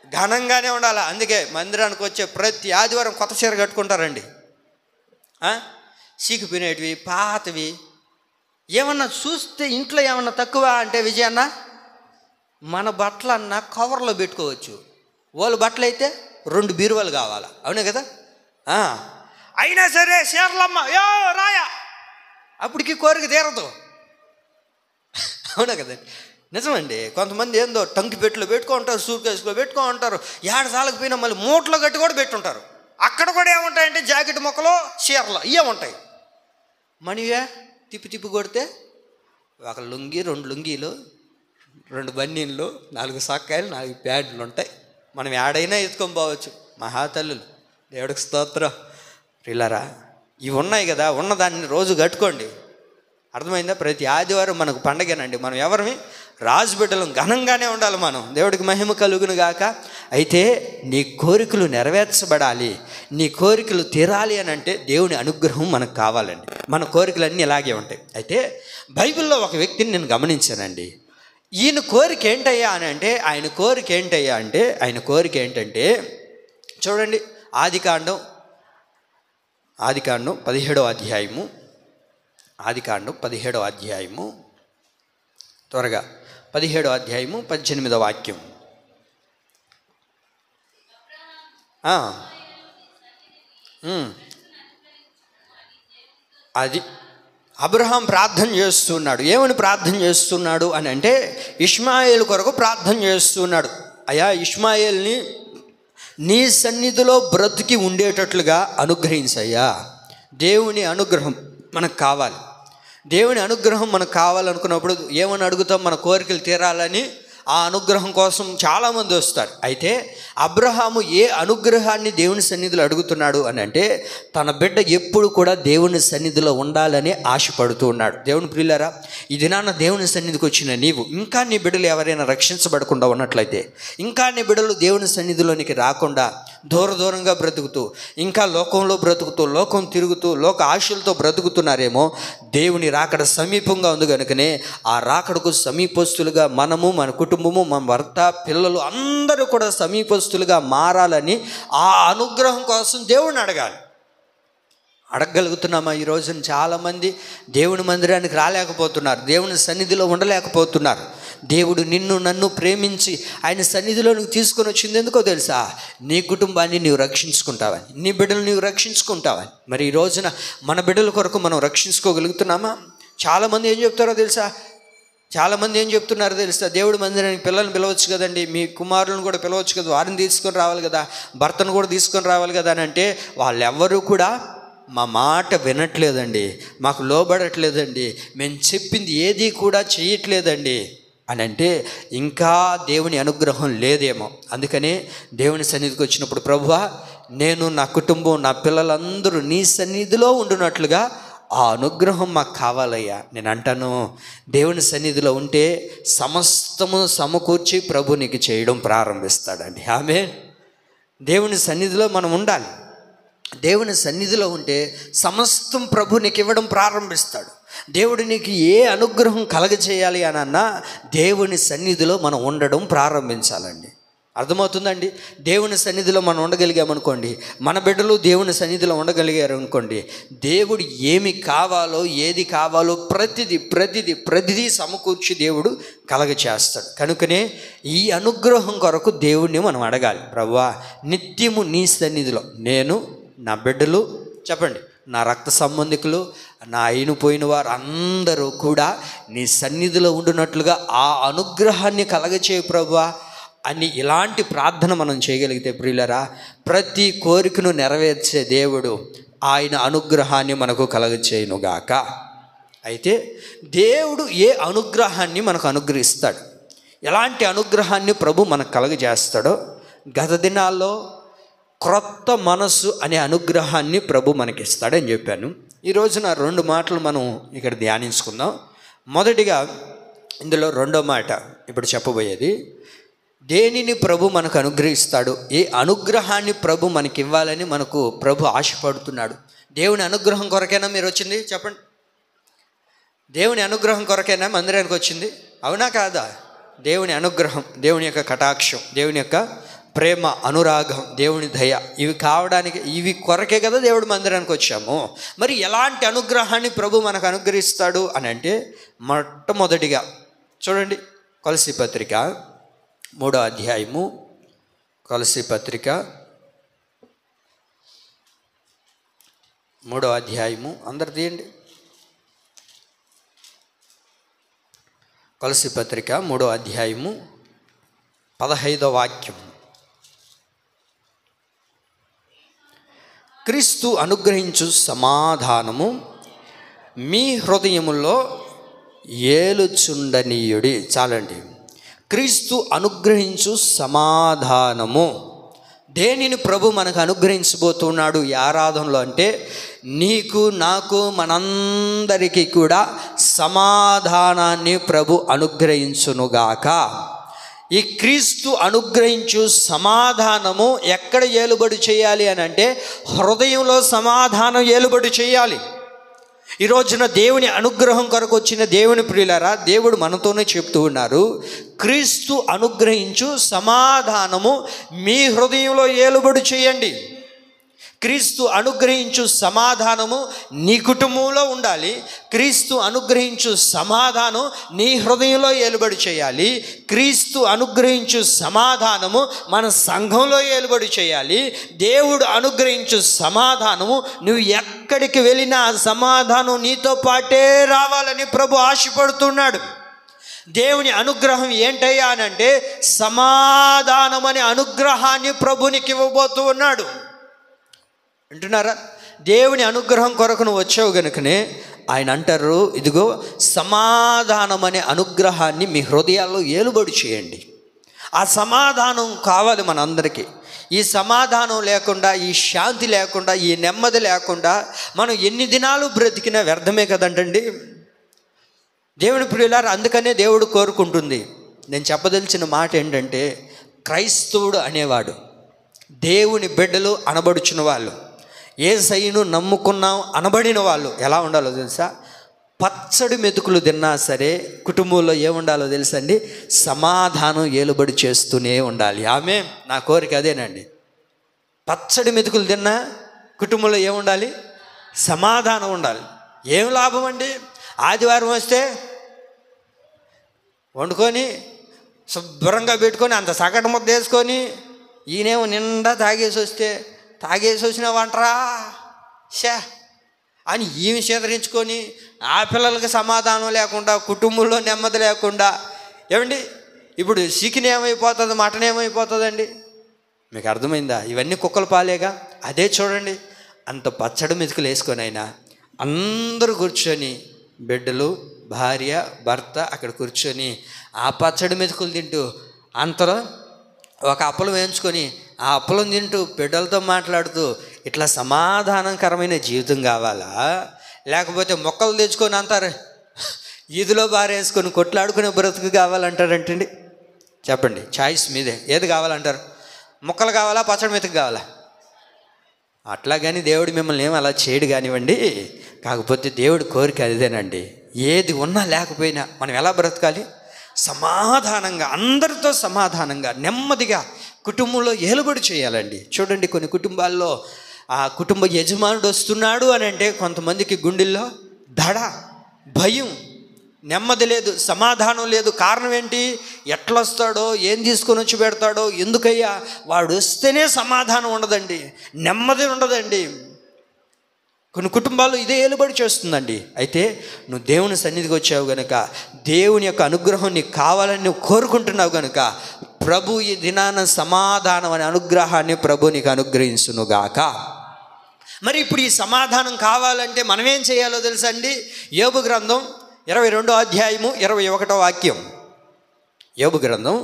ఘనంగానే ఉండాలి. అందుకే మందిరానికి వచ్చే ప్రతి ఆదివారం కొత్త చీర కట్టుకుంటారండి. చీకిపోయినవి, పాతవి ఏమన్నా చూస్తే ఇంట్లో ఏమన్నా తక్కువ అంటే, విజయన్న మన బట్టలన్నా కవర్లో పెట్టుకోవచ్చు, వాళ్ళ బట్టలు అయితే 2 బీరువాలు కావాలా. అవునే కదా? అయినా సరే చీరలమ్మ యో రాయా, అప్పటికి కోరిక తీరదు. అవునా కదండి? నిజమండి. కొంతమంది ఏందో టంకి పెట్టులో పెట్టుకుంటారు, సూట్ కేసులో పెట్టుకుంటారు, 7 సార్లకు పోయినా మళ్ళీ మూటలో గట్టి కూడా పెట్టుంటారు. అక్కడ కూడా ఏముంటాయంటే జాకెట్ మొక్కలు, చీరలు ఇవే ఉంటాయి. మనీవే తిప్పి కొడితే ఒక లుంగి, 2 లుంగీలు, 2 బన్నీళ్ళు, 4 సక్కాయలు, 4 ప్యాంట్లు ఉంటాయి. మనం ఏడైనా ఎత్తుకొని పోవచ్చు. మహాతల్లులు, దేవుడికి స్తోత్రం. పిల్లరా, ఇవి ఉన్నాయి కదా, ఉన్నదాన్ని రోజు కట్టుకోండి. అర్థమైందా? ప్రతి ఆదివారం మనకు పండగేనండి. మనం ఎవరిమి? రాజు బిడ్డలం. ఘనంగానే ఉండాలి మనం. దేవుడికి మహిమ కలుగును గాక. అయితే నీ కోరికలు నెరవేర్చబడాలి, నీ కోరికలు తీరాలి అని అంటే దేవుని అనుగ్రహం మనకు కావాలండి. మన కోరికలన్నీ ఇలాగే ఉంటాయి. అయితే బైబిల్లో ఒక వ్యక్తిని నేను గమనించానండి. ఈయన కోరిక ఏంటయ్యా అని అంటే, ఆయన కోరిక ఏంటంటే చూడండి, ఆదికాండం 17వ అధ్యాయము, ఆదికాండం 17వ అధ్యాయము, త్వరగా 17వ అధ్యాయము 18వ వాక్యం. అది అబ్రహాం ప్రార్థన చేస్తున్నాడు. ఏమని ప్రార్థన చేస్తున్నాడు అని అంటే, ఇష్మాయేలు కొరకు ప్రార్థన చేస్తున్నాడు. అయ్యా, ఇష్మాయేల్ని నీ సన్నిధిలో బ్రతికి ఉండేటట్లుగా అనుగ్రహించయ్యా. దేవుని అనుగ్రహం మనకు కావాలి. దేవుని అనుగ్రహం మనకు కావాలనుకున్నప్పుడు ఏమని అడుగుతాం? మన కోరికలు తీరాలని. ఆ అనుగ్రహం కోసం చాలామంది వస్తారు. అయితే అబ్రహాము ఏ అనుగ్రహాన్ని దేవుని సన్నిధిలో అడుగుతున్నాడు అని అంటే, తన బిడ్డ ఎప్పుడు కూడా దేవుని సన్నిధిలో ఉండాలని ఆశపడుతూ ఉన్నాడు. దేవుని ప్రియులారా, ఈ దినాన దేవుని సన్నిధికి వచ్చిన నీవు ఇంకా నీ బిడ్డలు ఎవరైనా రక్షించబడకుండా ఉన్నట్లయితే, ఇంకా నీ బిడ్డలు దేవుని సన్నిధిలోనికి రాకుండా దూరంగా బ్రతుకుతూ, ఇంకా లోకంలో బ్రతుకుతూ, లోకం తిరుగుతూ, లోక ఆశలతో బ్రతుకుతున్నారేమో, దేవుని రాకడ సమీపంగా ఉంది కనుకనే ఆ రాకడకు సమీపస్తులుగా మనము, మన కుటుంబము, మన భర్త, పిల్లలు అందరూ కూడా సమీపస్తులుగా మారాలని ఆ అనుగ్రహం కోసం దేవుని అడగాలి. అడగగలుగుతున్నామా? ఈ రోజున చాలామంది దేవుని మందిరానికి రాలేకపోతున్నారు, దేవుని సన్నిధిలో ఉండలేకపోతున్నారు. దేవుడు నిన్ను నన్ను ప్రేమించి ఆయన సన్నిధిలోనికి తీసుకొని వచ్చింది ఎందుకో తెలుసా? నీ కుటుంబాన్ని నీవు రక్షించుకుంటావని, నీ బిడ్డలు నీవు రక్షించుకుంటావని. మరి ఈ రోజున మన బిడ్డల కొరకు మనం రక్షించుకోగలుగుతున్నామా? చాలామంది ఏం చెప్తారో తెలుసా? చాలామంది ఏం చెప్తున్నారో తెలుసా? దేవుడి మందిరానికి పిల్లల్ని పిలవచ్చు కదండి, మీ కుమారులను కూడా పిలవచ్చు కదా, వారిని తీసుకొని రావాలి కదా, భర్తను కూడా తీసుకొని రావాలి కదా అని అంటే వాళ్ళెవ్వరూ కూడా మా మాట వినట్లేదండి, మాకు లోబడట్లేదండి, మేము చెప్పింది ఏది కూడా చేయట్లేదండి అని అంటే ఇంకా దేవుని అనుగ్రహం లేదేమో. అందుకనే దేవుని సన్నిధికి వచ్చినప్పుడు, ప్రభువా నేను, నా కుటుంబం, నా పిల్లలందరూ నీ సన్నిధిలో ఉండునట్లుగా ఆ అనుగ్రహం మాకు కావాలయ్యా. నేను అంటాను, దేవుని సన్నిధిలో ఉంటే సమస్తము సమకూర్చి ప్రభు నీకు చేయడం ప్రారంభిస్తాడండి. ఆమేన్. దేవుని సన్నిధిలో మనం ఉండాలి. దేవుని సన్నిధిలో ఉంటే సమస్తం ప్రభు నీకు ఇవ్వడం ప్రారంభిస్తాడు. దేవుడు నీకు ఏ అనుగ్రహం కలగజేయాలి అని అన్నా దేవుని సన్నిధిలో మనం ఉండడం ప్రారంభించాలండి. అర్థమవుతుందండి? దేవుని సన్నిధిలో మనం ఉండగలిగామనుకోండి, మన బిడ్డలు దేవుని సన్నిధిలో ఉండగలిగారు అనుకోండి, దేవుడు ఏమి కావాలో ఏది కావాలో ప్రతిదీ సమకూర్చి దేవుడు కలగచేస్తాడు. కనుకనే ఈ అనుగ్రహం కొరకు దేవుణ్ణి మనం అడగాలి. ప్రభువా నిత్యము నీ సన్నిధిలో నేను, నా బిడ్డలు, చెప్పండి, నా రక్త సంబంధికులు, నా అయినపోయిన వారు అందరూ కూడా నీ సన్నిధిలో ఉండునట్లుగా ఆ అనుగ్రహాన్ని కలగచేయ ప్రభువా అని ఇలాంటి ప్రార్థన మనం చేయగలిగితే ప్రియులరా, ప్రతి కోరికను నెరవేర్చే దేవుడు ఆయన అనుగ్రహాన్ని మనకు కలగచేయునుగాక. అయితే దేవుడు ఏ అనుగ్రహాన్ని మనకు అనుగ్రహిస్తాడు, ఎలాంటి అనుగ్రహాన్ని ప్రభు మనకు కలగజేస్తాడో, గత దినాల్లో క్రొత్త మనసు అనే అనుగ్రహాన్ని ప్రభు మనకిస్తాడని చెప్పాను. ఈ రోజున 2 మాటలు మనం ఇక్కడ ధ్యానించుకుందాం. మొదటిగా ఇందులో రెండో మాట ఇప్పుడు చెప్పబోయేది, దేనిని ప్రభు మనకు అనుగ్రహిస్తాడు, ఏ అనుగ్రహాన్ని ప్రభు మనకి ఇవ్వాలని మనకు ప్రభు ఆశపడుతున్నాడు. దేవుని అనుగ్రహం కొరకైనా మీరు వచ్చింది? చెప్పండి. దేవుని అనుగ్రహం కొరకైనా మందిరానికి వచ్చింది? అవునా కాదా? దేవుని అనుగ్రహం, దేవుని యొక్క కటాక్షం, దేవుని యొక్క ప్రేమ, అనురాగం, దేవుని దయ, ఇవి కొరకే కదా దేవుడి మందిరానికి వచ్చాము. మరి ఎలాంటి అనుగ్రహాన్ని ప్రభు మనకు అనుగ్రహిస్తాడు అని అంటే, మొట్టమొదటిగా చూడండి, కొలస్సీ పత్రిక 3వ అధ్యాయము, కొలస్సీ పత్రిక 3వ అధ్యాయము, అందరు తీయండి. కొలస్సీ పత్రిక 3వ అధ్యాయము 15వ వాక్యం. క్రీస్తు అనుగ్రహించు సమాధానము మీ హృదయములో ఏలుచుండనీయుడి. చాలండి. క్రీస్తు అనుగ్రహించు సమాధానము. దేనిని ప్రభు మనకు అనుగ్రహించబోతున్నాడు ఈ ఆరాధనలో అంటే, నీకు నాకు మనందరికీ కూడా సమాధానాన్ని ప్రభు అనుగ్రహించునుగాక. ఈ క్రీస్తు అనుగ్రహించు సమాధానము ఎక్కడ ఏలుబడి చేయాలి అని అంటే, హృదయంలో సమాధానం ఏలుబడి చేయాలి. ఈ రోజున దేవుని అనుగ్రహం కొరకు వచ్చిన దేవుని ప్రియులారా, దేవుడు మనతోనే చెప్తూ ఉన్నారు, క్రీస్తు అనుగ్రహించు సమాధానము మీ హృదయంలో ఏలుబడి చేయండి. క్రీస్తు అనుగ్రహించు సమాధానము నీ కుటుంబంలో ఉండాలి. క్రీస్తు అనుగ్రహించు సమాధానం నీ హృదయంలో ఏలుబడి చేయాలి. క్రీస్తు అనుగ్రహించు సమాధానము మన సంఘంలో ఏలుబడి చేయాలి. దేవుడు అనుగ్రహించు సమాధానము నువ్వు ఎక్కడికి వెళ్ళినా సమాధానం నీతో పాటే రావాలని ప్రభు ఆశపడుతున్నాడు. దేవుని అనుగ్రహం ఏంటయ్యా అని అంటే, సమాధానం అనే అనుగ్రహాన్ని ప్రభునికి ఇవ్వబోతూ ఉన్నాడు. వింటున్నారా? దేవుని అనుగ్రహం కొరకు నువ్వు వచ్చావు గనుకనే ఆయన అంటారు, ఇదిగో సమాధానం అనే అనుగ్రహాన్ని మీ హృదయాల్లో ఏలుబడి చేయండి. ఆ సమాధానం కావాలి మనందరికీ. ఈ సమాధానం లేకుండా, ఈ శాంతి లేకుండా, ఈ నెమ్మది లేకుండా మనం ఎన్ని దినాలు బ్రతికినా వ్యర్థమే కదంటండి దేవుని ప్రియులారా. అందుకనే దేవుడు కోరుకుంటుంది. నేను చెప్పదలిచిన మాట ఏంటంటే, క్రైస్తవుడు అనేవాడు, దేవుని బిడ్డలు అనబడుచున్న వాళ్ళు, యేసయ్యను నమ్ముకున్నాం అనబడిన వాళ్ళు ఎలా ఉండాలో తెలుసా? పచ్చడి మెతుకులు తిన్నా సరే కుటుంబంలో ఏముండాలో తెలుసా అండి? సమాధానం ఏలుబడి చేస్తూనే ఉండాలి. ఆమె నా కోరిక అదేనండి. పచ్చడి మెతుకులు తిన్నా కుటుంబంలో ఏముండాలి? సమాధానం ఉండాలి. ఏం లాభం అండి? ఆదివారం వస్తే వండుకొని శుభ్రంగా పెట్టుకొని అంత సగటు ముద్ద వేసుకొని ఈయనేమో నిండా తాగేసి వచ్చిన వంటరా షా అని ఈమె చేదరించుకొని ఆ పిల్లలకి సమాధానం లేకుండా, కుటుంబంలో నెమ్మది లేకుండా, ఏమండి ఇప్పుడు చికెన్ ఏమైపోతుంది, మటన్ ఏమైపోతుందండి? మీకు అర్థమైందా? ఇవన్నీ కుక్కల పాలేగా. అదే చూడండి, అంత పచ్చడి మెతుకులు వేసుకొని అయినా అందరూ కూర్చొని, బిడ్డలు, భార్య, భర్త అక్కడ కూర్చొని ఆ పచ్చడి మెతుకులు తింటూ, అంతలో ఒక అప్పలం వేయించుకొని ఆ అప్పలం తింటూ బిడ్డలతో మాట్లాడుతూ, ఇట్లా సమాధానకరమైన జీవితం కావాలా? లేకపోతే మొక్కలు తెచ్చుకొని అంటారు ఈదులో బారేసుకొని కొట్లాడుకునే బ్రతుకు కావాలంటారంటండి? చెప్పండి, చాయిస్ మీదే. ఏది కావాలంటారు? మొక్కలు కావాలా, పచ్చడి మెతుకు కావాలా? అట్లా కానీ దేవుడు మిమ్మల్ని ఏం అలా చేయడు కానివ్వండి. కాకపోతే దేవుడి కోరిక అదేనండి. ఏది ఉన్నా లేకపోయినా మనం ఎలా బ్రతకాలి? సమాధానంగా, అందరితో సమాధానంగా, నెమ్మదిగా కుటుంబంలో ఏలుబడి చేయాలండి. చూడండి, కొన్ని కుటుంబాల్లో ఆ కుటుంబ యజమానుడు వస్తున్నాడు అని అంటే కొంతమందికి గుండెల్లో దడ, భయం, నెమ్మది లేదు, సమాధానం లేదు. కారణం ఏంటి? ఎట్లొస్తాడో, ఏం తీసుకొని వచ్చి పెడతాడో, ఎందుకయ్యా వాడు వస్తేనే సమాధానం ఉండదండి, నెమ్మది ఉండదండి. కొన్ని కుటుంబాలు ఇదే ఏలుబడి చేస్తుందండి. అయితే నువ్వు దేవుని సన్నిధికి వచ్చావు కనుక, దేవుని యొక్క అనుగ్రహం నీకు కావాలని నువ్వు కోరుకుంటున్నావు కనుక, ప్రభు ఈ దినాన సమాధానం అనే అనుగ్రహాన్ని ప్రభు నీకు అనుగ్రహించునుగాక. మరి ఇప్పుడు ఈ సమాధానం కావాలంటే మనం ఏం చేయాలో తెలుసా అండి? యోబు గ్రంథం 22వ అధ్యాయము 21వ వాక్యం. యోబు గ్రంథం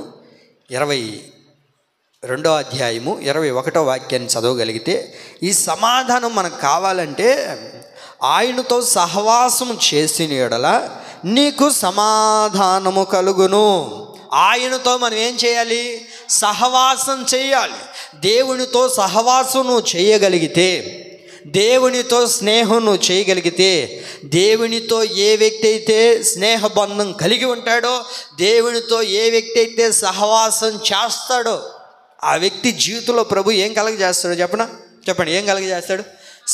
22వ అధ్యాయము 21వ వాక్యాన్ని చదవగలిగితే, ఈ సమాధానం మనకు కావాలంటే ఆయనతో సహవాసం చేసిన యెడల నీకు సమాధానము కలుగును. ఆయనతో మనం ఏం చేయాలి? సహవాసం చేయాలి. దేవునితో సహవాసం నువ్వు చేయగలిగితే, దేవునితో స్నేహం నువ్వు చేయగలిగితే, దేవునితో ఏ వ్యక్తి అయితే స్నేహబంధం కలిగి ఉంటాడో, దేవునితో ఏ వ్యక్తి అయితే సహవాసం చేస్తాడో, ఆ వ్యక్తి జీవితంలో ప్రభు ఏం కలగజేస్తాడో చెప్పండి, ఏం కలగజేస్తాడు?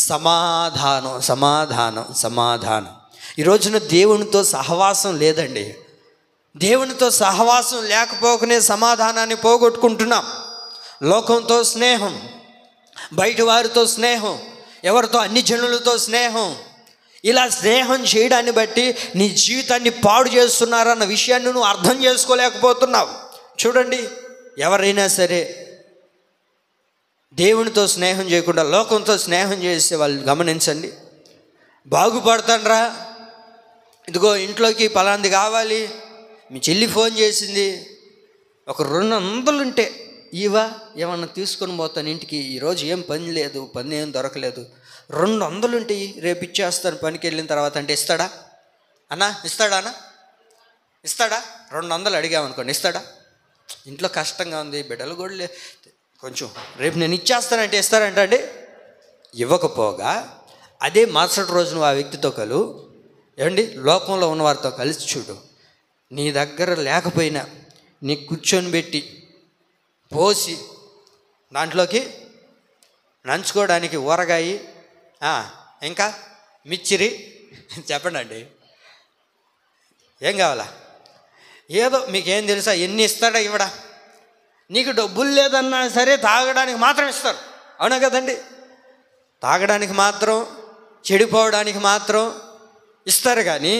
సమాధానం, సమాధానం, సమాధానం. ఈ రోజున దేవునితో సహవాసం లేదండి. దేవునితో సహవాసం లేకపోకనే సమాధానాన్ని పోగొట్టుకుంటున్నాం. లోకంతో స్నేహం, బయట వారితో స్నేహం, ఎవరితో? అన్ని జనులతో స్నేహం. ఇలా స్నేహం చేయడాన్ని బట్టి నీ జీవితాన్ని పాడు చేస్తున్నారన్న విషయాన్ని నువ్వు అర్థం చేసుకోలేకపోతున్నావు. చూడండి, ఎవరైనా సరే దేవునితో స్నేహం చేయకుండా లోకంతో స్నేహం చేసే వాళ్ళు గమనించండి, బాగుపడతానరా, ఇదిగో ఇంట్లోకి పలాంది కావాలి, మీ చెల్లి ఫోన్ చేసింది, ఒక 200 ఉంటే ఇవా, ఏమన్నా తీసుకొని పోతాను ఇంటికి, ఈరోజు ఏం పని లేదు, పని ఏం దొరకలేదు, 200 ఉంటే రేపు ఇచ్చేస్తాను పనికి వెళ్ళిన తర్వాత అంటే ఇస్తాడా అన్నా? ఇస్తాడా అన్న? ఇస్తాడా? 200 అడిగామనుకోండి, ఇస్తాడా? ఇంట్లో కష్టంగా ఉంది, బిడ్డలు కూడా కొంచెం రేపు నేను ఇచ్చేస్తానంటే ఇస్తారంట అండి? ఇవ్వకపోగా అదే మరుసటి రోజు నువ్వు ఆ వ్యక్తితో ఏమండి లోకంలో ఉన్నవారితో కలిసి చూడు, నీ దగ్గర లేకపోయినా నీ కూర్చొని పెట్టి పోసి దాంట్లోకి నంచుకోవడానికి ఊరగాయి, ఇంకా మిచ్చిరి, చెప్పండి అండి, ఏం కావాలా? ఏదో మీకేం తెలుసా ఎన్ని ఇస్తాడా ఇవ్వడా? నీకు డబ్బులు లేదన్నా సరే తాగడానికి మాత్రం ఇస్తారు, అవునా కదండి? తాగడానికి మాత్రం, చెడిపోవడానికి మాత్రం ఇస్తారు. కానీ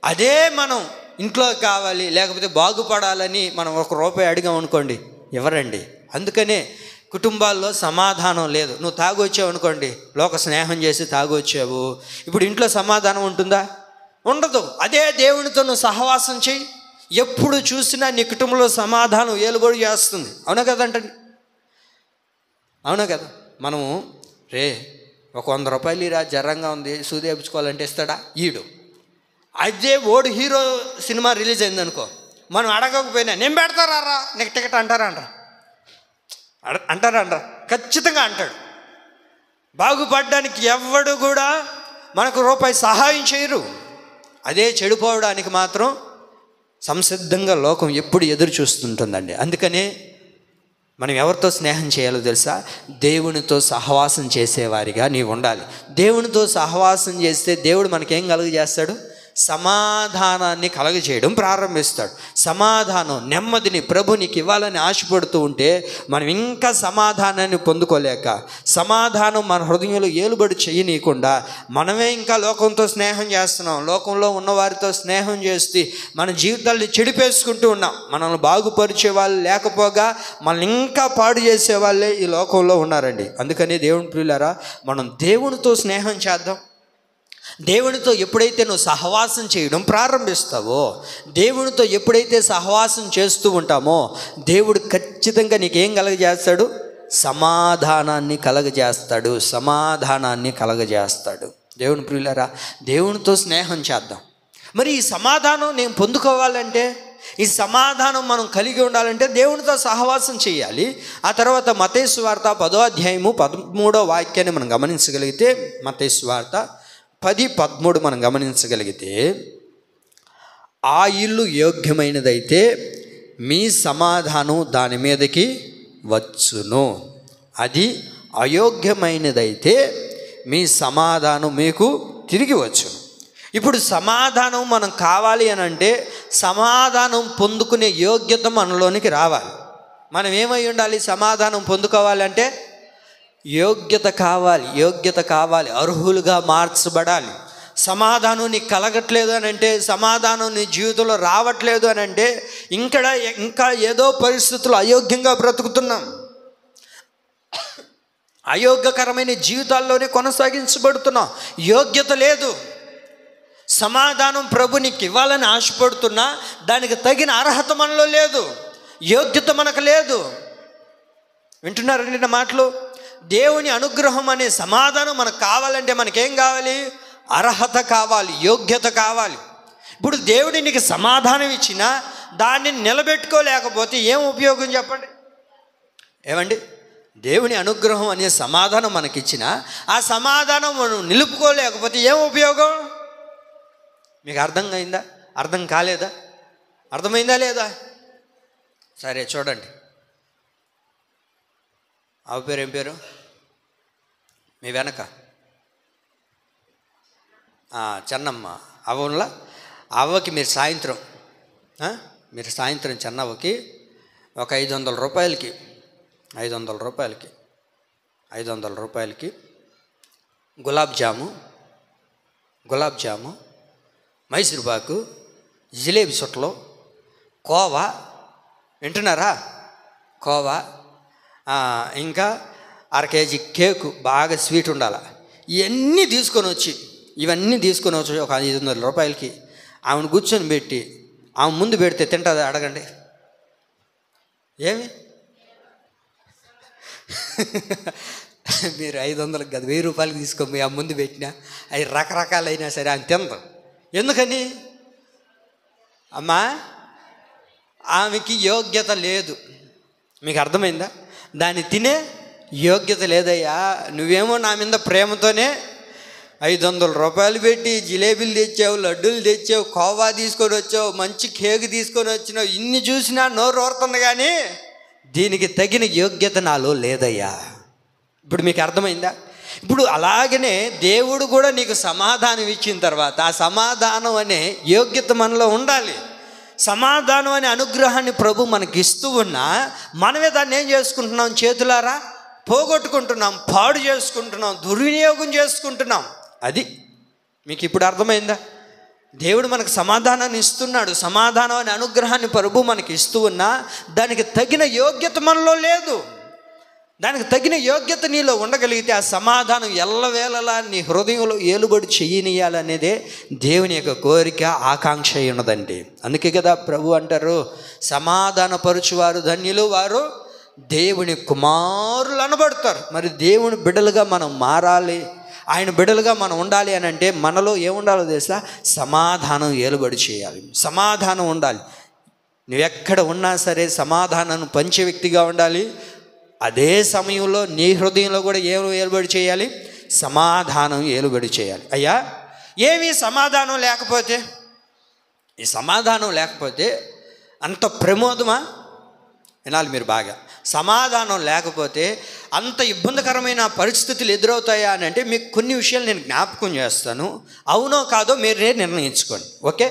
అదే మనం ఇంట్లో కావాలి లేకపోతే బాగుపడాలని మనం ₹1 అడిగాం అనుకోండి, ఎవరండి? అందుకనే కుటుంబాల్లో సమాధానం లేదు. నువ్వు తాగొచ్చావు అనుకోండి, లోక స్నేహం చేసి తాగొచ్చావు, ఇప్పుడు ఇంట్లో సమాధానం ఉంటుందా? ఉండదు. అదే దేవునితో నువ్వు సహవాసం చేయి, ఎప్పుడు చూసినా నీ కుటుంబంలో సమాధానం ఏలుబడి చేస్తుంది, అవునా కదంటండి? అవునా కదా? మనము ఒక ₹100 రా, జరంగా ఉంది, సూది వేయించుకోవాలంటే ఇస్తాడా? ఈడు. అదే ఓడు హీరో సినిమా రిలీజ్ అయిందనుకో, మనం అడగకపోయినా నేను పెడతారా నీకు టికెట్ అంటారా? ఖచ్చితంగా అంటాడు. బాగుపడడానికి ఎవడు కూడా మనకు ₹1 సహాయం చేయరు. అదే చెడిపోవడానికి మాత్రం సంసిద్ధంగా లోకం ఎప్పుడు ఎదురు చూస్తుంటుందండి. అందుకనే మనం ఎవరితో స్నేహం చేయాలో తెలుసా? దేవునితో సహవాసం చేసేవారిగా నీవు ఉండాలి. దేవునితో సహవాసం చేస్తే దేవుడు మనకేం కలుగజేస్తాడు? సమాధానాన్ని కలగజేయడం ప్రారంభిస్తాడు. సమాధానం, నెమ్మదిని ప్రభు నీకు ఇవ్వాలని ఆశపడుతూ ఉంటే మనం ఇంకా సమాధానాన్ని పొందుకోలేక, సమాధానం మన హృదయంలో ఏలుబడి చేయనీయకుండా మనమే ఇంకా లోకంతో స్నేహం చేస్తున్నాం. లోకంలో ఉన్నవారితో స్నేహం చేసి మన జీవితాన్ని చెడిపేసుకుంటూ ఉన్నాం. మనల్ని బాగుపరిచే వాళ్ళు లేకపోగా మనల్ని ఇంకా పాడు చేసే వాళ్ళే ఈ లోకంలో ఉన్నారండి. అందుకని దేవుని ప్రియులారా, మనం దేవునితో స్నేహం చేద్దాం. దేవునితో ఎప్పుడైతే నువ్వు సహవాసం చేయడం ప్రారంభిస్తావో, దేవునితో ఎప్పుడైతే సహవాసం చేస్తూ ఉంటామో, దేవుడు ఖచ్చితంగా నీకేం కలగజేస్తాడు? సమాధానాన్ని కలగజేస్తాడు. సమాధానాన్ని కలగజేస్తాడు. దేవుని ప్రియులారా, దేవునితో స్నేహం చేద్దాం. మరి ఈ సమాధానం నేను పొందుకోవాలంటే, ఈ సమాధానం మనం కలిగి ఉండాలంటే దేవునితో సహవాసం చేయాలి. ఆ తర్వాత మత్తయి సువార్త 10వ అధ్యాయము 13వ వాక్యాన్ని మనం గమనించగలిగితే, మత్తయి సువార్త 10:13 మనం గమనించగలిగితే, ఆ ఇల్లు యోగ్యమైనదైతే మీ సమాధానం దాని మీదకి వచ్చును, అది అయోగ్యమైనదైతే మీ సమాధానం మీకు తిరిగి వచ్చును. ఇప్పుడు సమాధానం మనం కావాలి అని అంటే సమాధానం పొందుకునే యోగ్యత మనలోనికి రావాలి. మనం ఏమై ఉండాలి? సమాధానం పొందుకోవాలంటే యోగ్యత కావాలి. యోగ్యత కావాలి, అర్హులుగా మార్చబడాలి. సమాధానం నీకు కలగట్లేదు అని అంటే, సమాధానం నీ జీవితంలో రావట్లేదు అని అంటే ఇంకా ఏదో పరిస్థితులు అయోగ్యంగా బ్రతుకుతున్నాం. అయోగ్యకరమైన జీవితాల్లోనే కొనసాగించబడుతున్నాం. యోగ్యత లేదు. సమాధానం ప్రభు నీకు ఇవ్వాలని ఆశపడుతున్నా దానికి తగిన అర్హత మనలో లేదు, యోగ్యత మనకు లేదు. వింటున్నారండి నా మాటలు? దేవుని అనుగ్రహం అనే సమాధానం మనకు కావాలంటే మనకేం కావాలి? అర్హత కావాలి, యోగ్యత కావాలి. ఇప్పుడు దేవుడు నీకు సమాధానం ఇచ్చినా దాన్ని నిలబెట్టుకోలేకపోతే ఏం ఉపయోగం చెప్పండి? ఏమండి? దేవుని అనుగ్రహం అనే సమాధానం మనకిచ్చినా ఆ సమాధానం మనం నిలుపుకోలేకపోతే ఏం ఉపయోగం? మీకు అర్థమైందా? అర్థం కాలేదా? అర్థమైందా లేదా? సరే చూడండి, అవ్వ పేరు ఏం పేరు? మీ వెనక చెన్నమ్మ. అవ్వలా అవ్వకి మీరు సాయంత్రం చెన్నవ్వకి ఒక 500 రూపాయలకి గులాబ్ జాము, మైసూరుపాకు, జిలేబీ చుట్టలు, కోవా, వింటున్నారా? కోవా, ఇంకా 1/2 కేజీ కేకు, బాగా స్వీట్ ఉండాలి. ఇవన్నీ తీసుకొని వచ్చి ఒక 500 రూపాయలకి ఆమెను కూర్చొని పెట్టి ఆమె ముందు పెడితే తింటుందా? అడగండి. ఏమి మీరు 500కి కాదు 1000 రూపాయలకి తీసుకోండి, ఆ ముందు పెట్టినా అవి రకరకాలైనా సరే ఆమె తిందాం. ఎందుకని? అమ్మా, ఆమెకి యోగ్యత లేదు. మీకు అర్థమైందా? దాన్ని తినే యోగ్యత లేదయ్యా. నువ్వేమో నా మీద ప్రేమతోనే 500 రూపాయలు పెట్టి జిలేబీలు తెచ్చావు, లడ్డూలు తెచ్చావు, కోవా తీసుకొని వచ్చావు, మంచి కేక్ తీసుకొని వచ్చినావు. ఇన్ని చూసినా నోరు ఊరుతుంది, కానీ దీనికి తగిన యోగ్యత నాలో లేదయ్యా. ఇప్పుడు మీకు అర్థమైందా? ఇప్పుడు అలాగనే దేవుడు కూడా నీకు సమాధానం ఇచ్చిన తర్వాత ఆ సమాధానం అనే యోగ్యత మనలో ఉండాలి. సమాధానం అనే అనుగ్రహాన్ని ప్రభు మనకి ఇస్తూ ఉన్నా మనమే దాన్ని ఏం చేసుకుంటున్నాం? చేతులారా పోగొట్టుకుంటున్నాం, పాడు చేసుకుంటున్నాం, దుర్వినియోగం చేసుకుంటున్నాం. అది మీకు ఇప్పుడు అర్థమైందా? దేవుడు మనకు సమాధానాన్ని ఇస్తున్నాడు. సమాధానం అనే అనుగ్రహాన్ని ప్రభు మనకి ఇస్తూ ఉన్నా దానికి తగిన యోగ్యత మనలో లేదు. దానికి తగిన యోగ్యత నీలో ఉండగలిగితే ఆ సమాధానం ఎల్లవేళలా నీ హృదయంలో ఏలుబడి చెయ్యనియాలనేదే దేవుని యొక్క కోరిక, ఆకాంక్ష ఉన్నదండి. అందుకే కదా ప్రభు అంటారు, సమాధానపరుచువారు ధన్యులు, వారు దేవుని కుమారులు అనబడతారు. మరి దేవుని బిడ్డలుగా మనం మారాలి, ఆయన బిడ్డలుగా మనం ఉండాలి అని అంటే మనలో ఏముండాలో తెలుసా? సమాధానం ఏలుబడి చేయాలి, సమాధానం ఉండాలి. నువ్వెక్కడ ఉన్నా సరే సమాధానాన్ని పంచే వ్యక్తిగా ఉండాలి. అదే సమయంలో నీ హృదయంలో కూడా ఏలుబడి చేయాలి, సమాధానం ఏలుబడి చేయాలి. అయ్యా, ఏమీ సమాధానం లేకపోతే, ఈ సమాధానం లేకపోతే అంత ప్రమోదమా? వినాలి మీరు బాగా. సమాధానం లేకపోతే అంత ఇబ్బందికరమైన పరిస్థితులు ఎదురవుతాయా అని అంటే మీకు కొన్ని విషయాలు నేను జ్ఞాపకం చేస్తాను. అవునో కాదో మీరే నిర్ణయించుకోండి. ఓకే,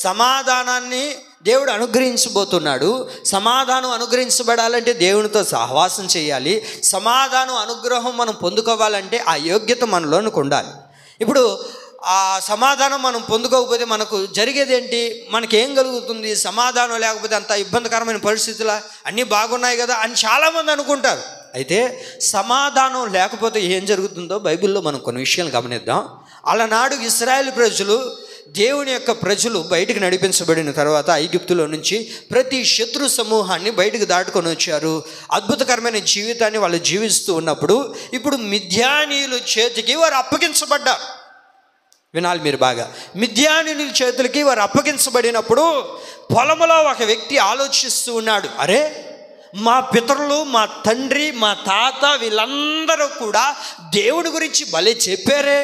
సమాధానాన్ని దేవుడు అనుగ్రహించబోతున్నాడు. సమాధానం అనుగ్రహించబడాలంటే దేవునితో సహవాసం చేయాలి. సమాధానం అనుగ్రహం మనం పొందుకోవాలంటే ఆ యోగ్యత మనలోనికి ఉండాలి. ఇప్పుడు ఆ సమాధానం మనం పొందుకోకపోతే మనకు జరిగేది ఏంటి? మనకేం కలుగుతుంది? సమాధానం లేకపోతే అంత ఇబ్బందికరమైన పరిస్థితులు అన్నీ బాగున్నాయి కదా అని చాలామంది అనుకుంటారు. అయితే సమాధానం లేకపోతే ఏం జరుగుతుందో బైబిల్లో మనం కొన్ని విషయాలు గమనిద్దాం. అలనాడు ఇశ్రాయేలు ప్రజలు, దేవుని యొక్క ప్రజలు బయటికి నడిపించబడిన తర్వాత ఐగుప్తులో నుంచి ప్రతి శత్రు సమూహాన్ని బయటకు దాటుకొని వచ్చారు. అద్భుతకరమైన జీవితాన్ని వాళ్ళు జీవిస్తూ ఉన్నప్పుడు ఇప్పుడు మిద్యానీయుల చేతికి వారు అప్పగించబడ్డారు. వినాలి మీరు బాగా. మిద్యానీయుల చేతులకి వారు అప్పగించబడినప్పుడు పొలంలో ఒక వ్యక్తి ఆలోచిస్తూ ఉన్నాడు, అరే మా పితరులు, మా తండ్రి, మా తాత వీళ్ళందరూ కూడా దేవుడి గురించి భలే చెప్పారే.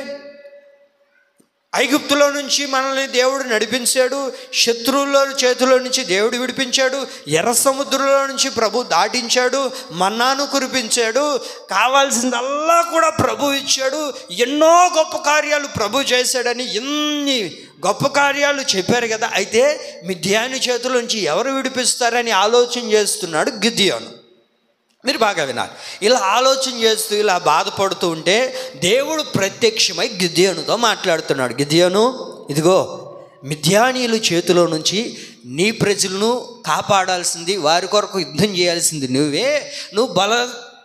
ఐగుప్తులో నుంచి మనల్ని దేవుడు నడిపించాడు, శత్రువుల చేతిలో నుంచి దేవుడు విడిపించాడు, ఎర్ర సముద్రంలో నుంచి ప్రభు దాటించాడు, మన్నాను కురిపించాడు, కావాల్సిందల్లా కూడా ప్రభు ఇచ్చాడు, ఎన్నో గొప్ప కార్యాలు ప్రభు చేశాడని ఎన్ని గొప్ప కార్యాలు చెప్పారు కదా. అయితే మిద్యాను చేతుల నుంచి ఎవరు విడిపిస్తారని ఆలోచన చేస్తున్నాడు గిద్యోను. మీరు బాగా వినాలి. ఇలా ఆలోచన చేస్తూ ఇలా బాధపడుతూ ఉంటే దేవుడు ప్రత్యక్షమై గిద్యోనుతో మాట్లాడుతున్నాడు. గిద్యోను, ఇదిగో మిద్యానీయుల చేతిలో నుంచి నీ ప్రజలను కాపాడాల్సింది, వారి కొరకు యుద్ధం చేయాల్సింది నువ్వే. నువ్వు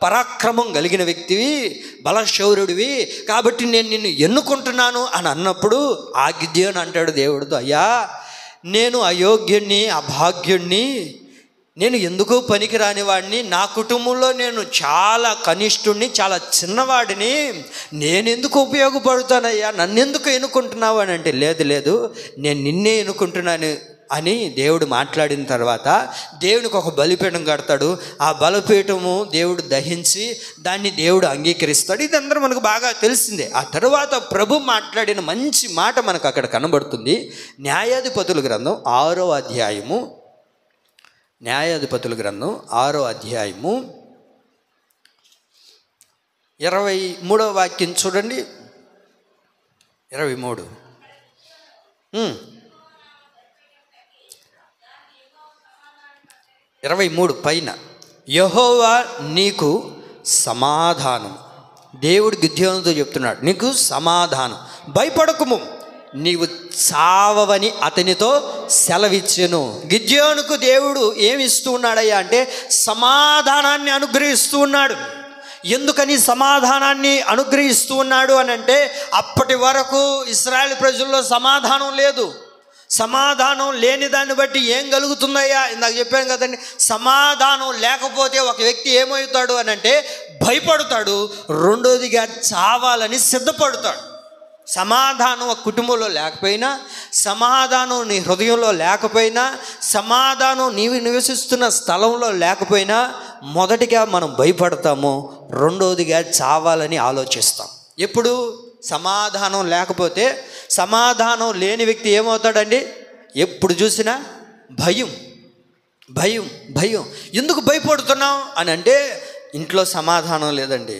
పరాక్రమం కలిగిన వ్యక్తివి, బలశౌరుడివి, కాబట్టి నేను నిన్ను ఎన్నుకుంటున్నాను అని అన్నప్పుడు ఆ గిద్యోను అంటాడు దేవుడితో, అయ్యా నేను అయోగ్యుణ్ణి, అభాగ్యుణ్ణి, నేను ఎందుకు పనికిరాని వాడిని, నా కుటుంబంలో నేను చాలా కనిష్ఠుడిని, చాలా చిన్నవాడిని, నేనెందుకు ఉపయోగపడుతానయ్యా, నన్నెందుకు ఎన్నుకుంటున్నావు అని అంటే, లేదు నేను నిన్నే ఎన్నుకుంటున్నాను అని దేవుడు మాట్లాడిన తర్వాత దేవునికి ఒక బలిపీఠం కడతాడు. ఆ బలిపీఠము దేవుడు దహించి దాన్ని దేవుడు అంగీకరిస్తాడు. ఇది అందరూ మనకు బాగా తెలిసిందే. ఆ తర్వాత ప్రభు మాట్లాడిన మంచి మాట మనకు అక్కడ కనబడుతుంది. న్యాయాధిపతుల గ్రంథం 6వ అధ్యాయము, న్యాయాధిపతుల గ్రంథం 6వ అధ్యాయము 23వ వాక్యం చూడండి. 23 23 పైన, యెహోవా నీకు సమాధానం. దేవుడు గిద్యోనుతో చెప్తున్నాడు, నీకు సమాధానం, భయపడకుము, నీవు చావవని అతనితో సెలవిచ్చెను. గిద్యోనుకు దేవుడు ఏమి ఇస్తూ ఉన్నాడయ్యా అంటే సమాధానాన్ని అనుగ్రహిస్తూ ఉన్నాడు. ఎందుకని సమాధానాన్ని అనుగ్రహిస్తూ ఉన్నాడు అని అంటే, అప్పటి వరకు ఇశ్రాయేలు ప్రజల్లో సమాధానం లేదు. సమాధానం లేని దాన్ని బట్టి ఏం కలుగుతుందయ్యా? ఇందాక చెప్పాను కదండి, సమాధానం లేకపోతే ఒక వ్యక్తి ఏమవుతాడు అని అంటే భయపడతాడు, రెండోదిగా చావాలని సిద్ధపడతాడు. సమాధానం ఒక కుటుంబంలో లేకపోయినా, సమాధానం నీ హృదయంలో లేకపోయినా, సమాధానం నీవు నివసిస్తున్న స్థలంలో లేకపోయినా, మొదటిగా మనం భయపడతాము, రెండోదిగా చావాలని ఆలోచిస్తాం. ఎప్పుడు సమాధానం లేకపోతే, సమాధానం లేని వ్యక్తి ఏమవుతాడండి? ఎప్పుడు చూసినా భయం భయం భయం. ఎందుకు భయపడుతున్నాం అని అంటే, ఇంట్లో సమాధానం లేదండి,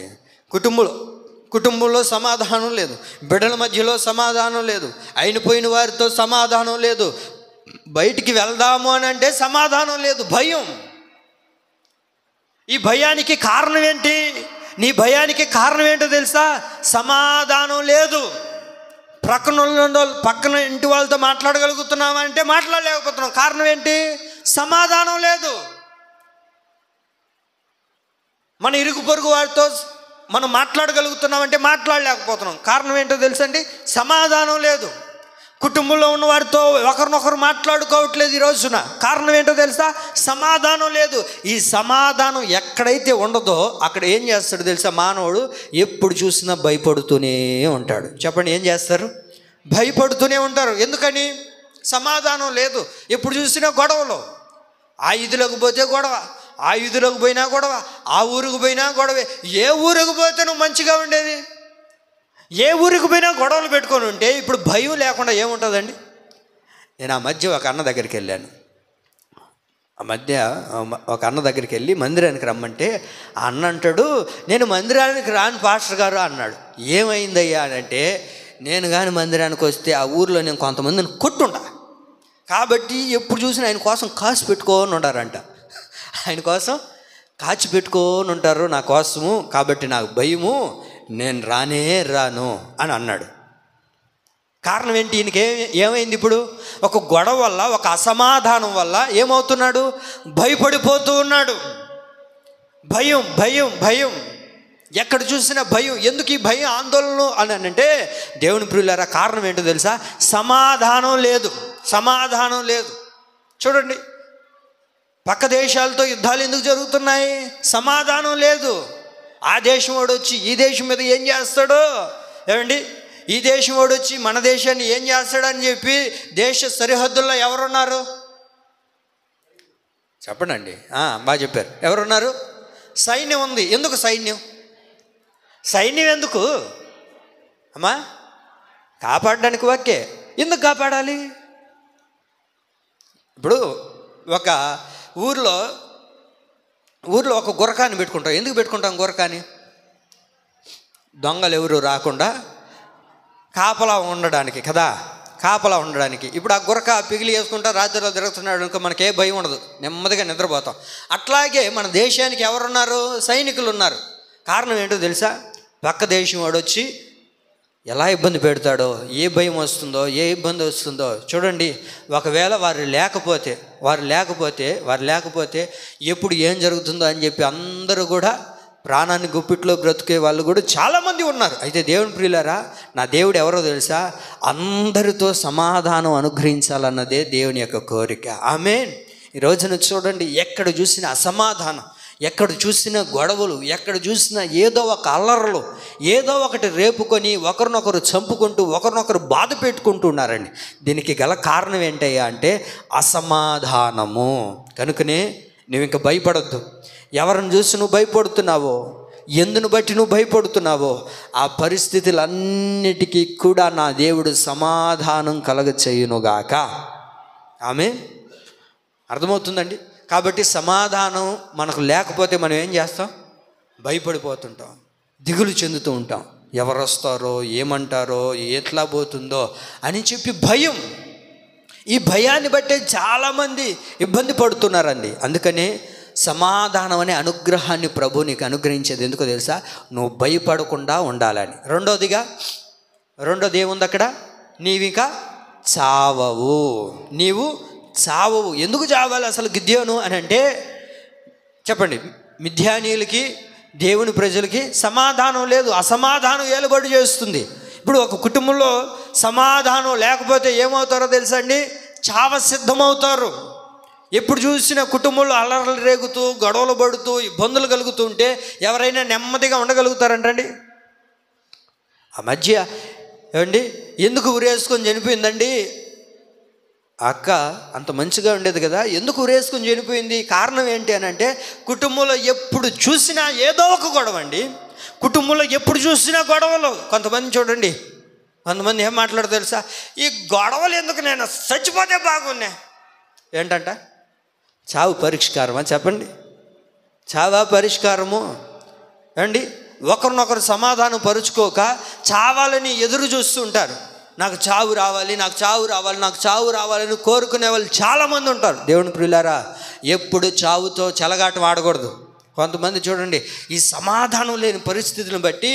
కుటుంబంలో సమాధానం లేదు, బిడ్డల మధ్యలో సమాధానం లేదు, అయినపోయిన వారితో సమాధానం లేదు, బయటికి వెళ్దాము అని అంటే సమాధానం లేదు, భయం. ఈ భయానికి కారణం ఏంటి? నీ భయానికి కారణం ఏంటో తెలుసా? సమాధానం లేదు. పక్కన ఇంటి వాళ్ళతో మాట్లాడగలుగుతున్నామంటే మాట్లాడలేకపోతున్నాం. కారణం ఏంటి? సమాధానం లేదు. మన ఇరుగు పొరుగు వారితో మనం మాట్లాడగలుగుతున్నామంటే మాట్లాడలేకపోతున్నాం. కారణం ఏంటో తెలుసండి? సమాధానం లేదు. కుటుంబంలో ఉన్న వారితో ఒకరినొకరు మాట్లాడుకోవట్లేదు ఈ రోజున. కారణం ఏంటో తెలుసా? సమాధానం లేదు. ఈ సమాధానం ఎక్కడైతే ఉండదో అక్కడ ఏం చేస్తాడు తెలుసా? మానవుడు ఎప్పుడు చూసినా భయపడుతూనే ఉంటాడు. చెప్పండి, ఏం చేస్తారు? భయపడుతూనే ఉంటారు. ఎందుకని? సమాధానం లేదు. ఎప్పుడు చూసినా గొడవలు. ఆ ఇదిలోకి పోతే గొడవ, ఆ ఇదిలోకి పోయినా గొడవ, ఆ ఊరికి పోయినా గొడవే. ఏ ఊరికి పోతే నువ్వు మంచిగా ఉండేది? ఏ ఊరికి పోయినా గొడవలు పెట్టుకొని ఉంటే ఇప్పుడు భయం లేకుండా ఏముంటుందండి? నేను ఆ మధ్య ఒక అన్న దగ్గరికి వెళ్ళాను. ఆ మధ్య ఒక అన్న దగ్గరికి వెళ్ళి మందిరానికి రమ్మంటే ఆ అన్న అంటాడు, నేను మందిరానికి రాను పాస్టర్ గారు అన్నాడు. ఏమైందయ్యా అని అంటే, నేను కానీ మందిరానికి వస్తే ఆ ఊర్లో నేను కొంతమందిని కొట్టుంటా, కాబట్టి ఎప్పుడు చూసినా ఆయన కోసం కాచి పెట్టుకొని ఉంటారంట. ఆయన కోసం కాచి పెట్టుకొని ఉంటారు నా కోసము, కాబట్టి నాకు భయము, నేను రాను అని అన్నాడు. కారణం ఏంటి? ఈయనకి ఏమైంది? ఇప్పుడు ఒక గొడవ వల్ల, ఒక అసమాధానం వల్ల ఏమవుతున్నాడు? భయపడిపోతూ ఉన్నాడు. భయం భయం భయం, ఎక్కడ చూసినా భయం. ఎందుకు ఈ భయం, ఆందోళన అని అంటే, దేవుని ప్రియులారా, కారణం ఏంటో తెలుసా? సమాధానం లేదు. సమాధానం లేదు. చూడండి, పక్క దేశాలతో యుద్ధాలు ఎందుకు జరుగుతున్నాయి? సమాధానం లేదు. ఆ దేశం వాడు వచ్చి ఈ దేశం మీద ఏం చేస్తాడో, ఏమండి, ఈ దేశం వాడు వచ్చి మన దేశాన్ని ఏం చేస్తాడని చెప్పి దేశ సరిహద్దుల్లో ఎవరున్నారు చెప్పండి? బాగా చెప్పారు. ఎవరున్నారు? సైన్యం ఉంది. ఎందుకు సైన్యం? సైన్యం ఎందుకు అమ్మా? కాపాడడానికి. ఓకే, ఎందుకు కాపాడాలి? ఇప్పుడు ఒక ఊర్లో ఒక గుర్రకాన్ని పెట్టుకుంటాం. ఎందుకు పెట్టుకుంటాం గుర్రకాన్ని? దొంగలు ఎవరు రాకుండా కాపలా ఉండడానికి కదా, కాపలా ఉండడానికి. ఇప్పుడు ఆ గుర్రక పిగిలి వేసుకుంటా రాత్రిలో తిరుగుతున్నాడు అనుకో, మనకే భయం ఉండదు, నెమ్మదిగా నిద్రపోతాం. అట్లాగే మన దేశానికి ఎవరున్నారు? సైనికులు ఉన్నారు. కారణం ఏంటో తెలుసా? పక్క దేశం వాడు వచ్చి ఎలా ఇబ్బంది పెడతాడో, ఏ భయం వస్తుందో, ఏ ఇబ్బంది వస్తుందో చూడండి. ఒకవేళ వారు లేకపోతే ఎప్పుడు ఏం జరుగుతుందో అని చెప్పి అందరూ కూడా ప్రాణాన్ని గుప్పిట్లో బ్రతికే వాళ్ళు కూడా చాలామంది ఉన్నారు. అయితే దేవుని ప్రియులారా, నా దేవుడు ఎవరో తెలుసా? అందరితో సమాధానం అనుగ్రహించాలన్నదే దేవుని యొక్క కోరిక. ఆమేన్. ఈ రోజున చూడండి, ఎక్కడ చూసినా అసమాధానం, ఎక్కడ చూసినా గొడవలు, ఎక్కడ చూసినా ఏదో ఒక అల్లర్లు, ఏదో ఒకటి రేపుకొని ఒకరినొకరు చంపుకుంటూ ఒకరినొకరు బాధ పెట్టుకుంటూ ఉన్నారండి. దీనికి గల కారణం ఏంటయ్యా అంటే అసమాధానము. కనుకనే నువ్వు ఇంకా భయపడొద్దు. ఎవరిని చూసి నువ్వు భయపడుతున్నావో, ఎందును బట్టి నువ్వు భయపడుతున్నావో, ఆ పరిస్థితులన్నిటికీ కూడా నా దేవుడు సమాధానం కలగచేయునుగాక. ఆమేన్. అర్థమవుతుందండి? కాబట్టి సమాధానం మనకు లేకపోతే మనం ఏం చేస్తాం? భయపడిపోతుంటాం, దిగులు చెందుతూ ఉంటాం. ఎవరు వస్తారో, ఏమంటారో, ఎట్లా పోతుందో అని చెప్పి భయం. ఈ భయాన్ని బట్టే చాలామంది ఇబ్బంది పడుతున్నారండి. అందుకనే సమాధానం అనే అనుగ్రహాన్ని ప్రభు నీకు అనుగ్రహించేది ఎందుకో తెలుసా? నువ్వు భయపడకుండా ఉండాలని. రెండోది ఏముంది అక్కడ? నీవిక చావవు. నీవు చావవు. ఎందుకు చావాలి అసలు గిద్యోను అని అంటే చెప్పండి. మిద్యానీయులకి, దేవుని ప్రజలకి సమాధానం లేదు, అసమాధానం ఏలుబడి చేస్తుంది. ఇప్పుడు ఒక కుటుంబంలో సమాధానం లేకపోతే ఏమవుతారో తెలుసా అండి? చావ సిద్ధమవుతారు. ఎప్పుడు చూసినా కుటుంబంలో అల్లర్లు రేగుతూ, గొడవలు పడుతూ, ఇబ్బందులు కలుగుతూ ఉంటే ఎవరైనా నెమ్మదిగా ఉండగలుగుతారంటండి? ఆ మధ్య ఏమండి ఎందుకు ఉరేసుకొని చనిపోయిందండి అక్క? అంత మంచిగా ఉండేది కదా, ఎందుకు ఉరేసుకొని చనిపోయింది? కారణం ఏంటి అని అంటే కుటుంబంలో ఎప్పుడు చూసినా ఏదో ఒక గొడవ అండి. కుటుంబంలో ఎప్పుడు చూసినా గొడవలు. కొంతమంది చూడండి, కొంతమంది ఏం మాట్లాడతారు తెలుసా? ఈ గొడవలు ఎందుకు, నేను చచ్చిపోతే బాగున్నా. ఏంటంట? చావు పరిష్కారమా? చెప్పండి. చావా పరిష్కారము అండి? ఒకరినొకరు సమాధానం పరుచుకోక చావాలని ఎదురు చూస్తూ ఉంటారు. నాకు చావు రావాలి, నాకు చావు రావాలి, నాకు చావు రావాలని కోరుకునే వాళ్ళు చాలామంది ఉంటారు. దేవుని ప్రియులారా, ఎప్పుడు చావుతో చెలగాటం ఆడకూడదు. కొంతమంది చూడండి, ఈ సమాధానం లేని పరిస్థితులను బట్టి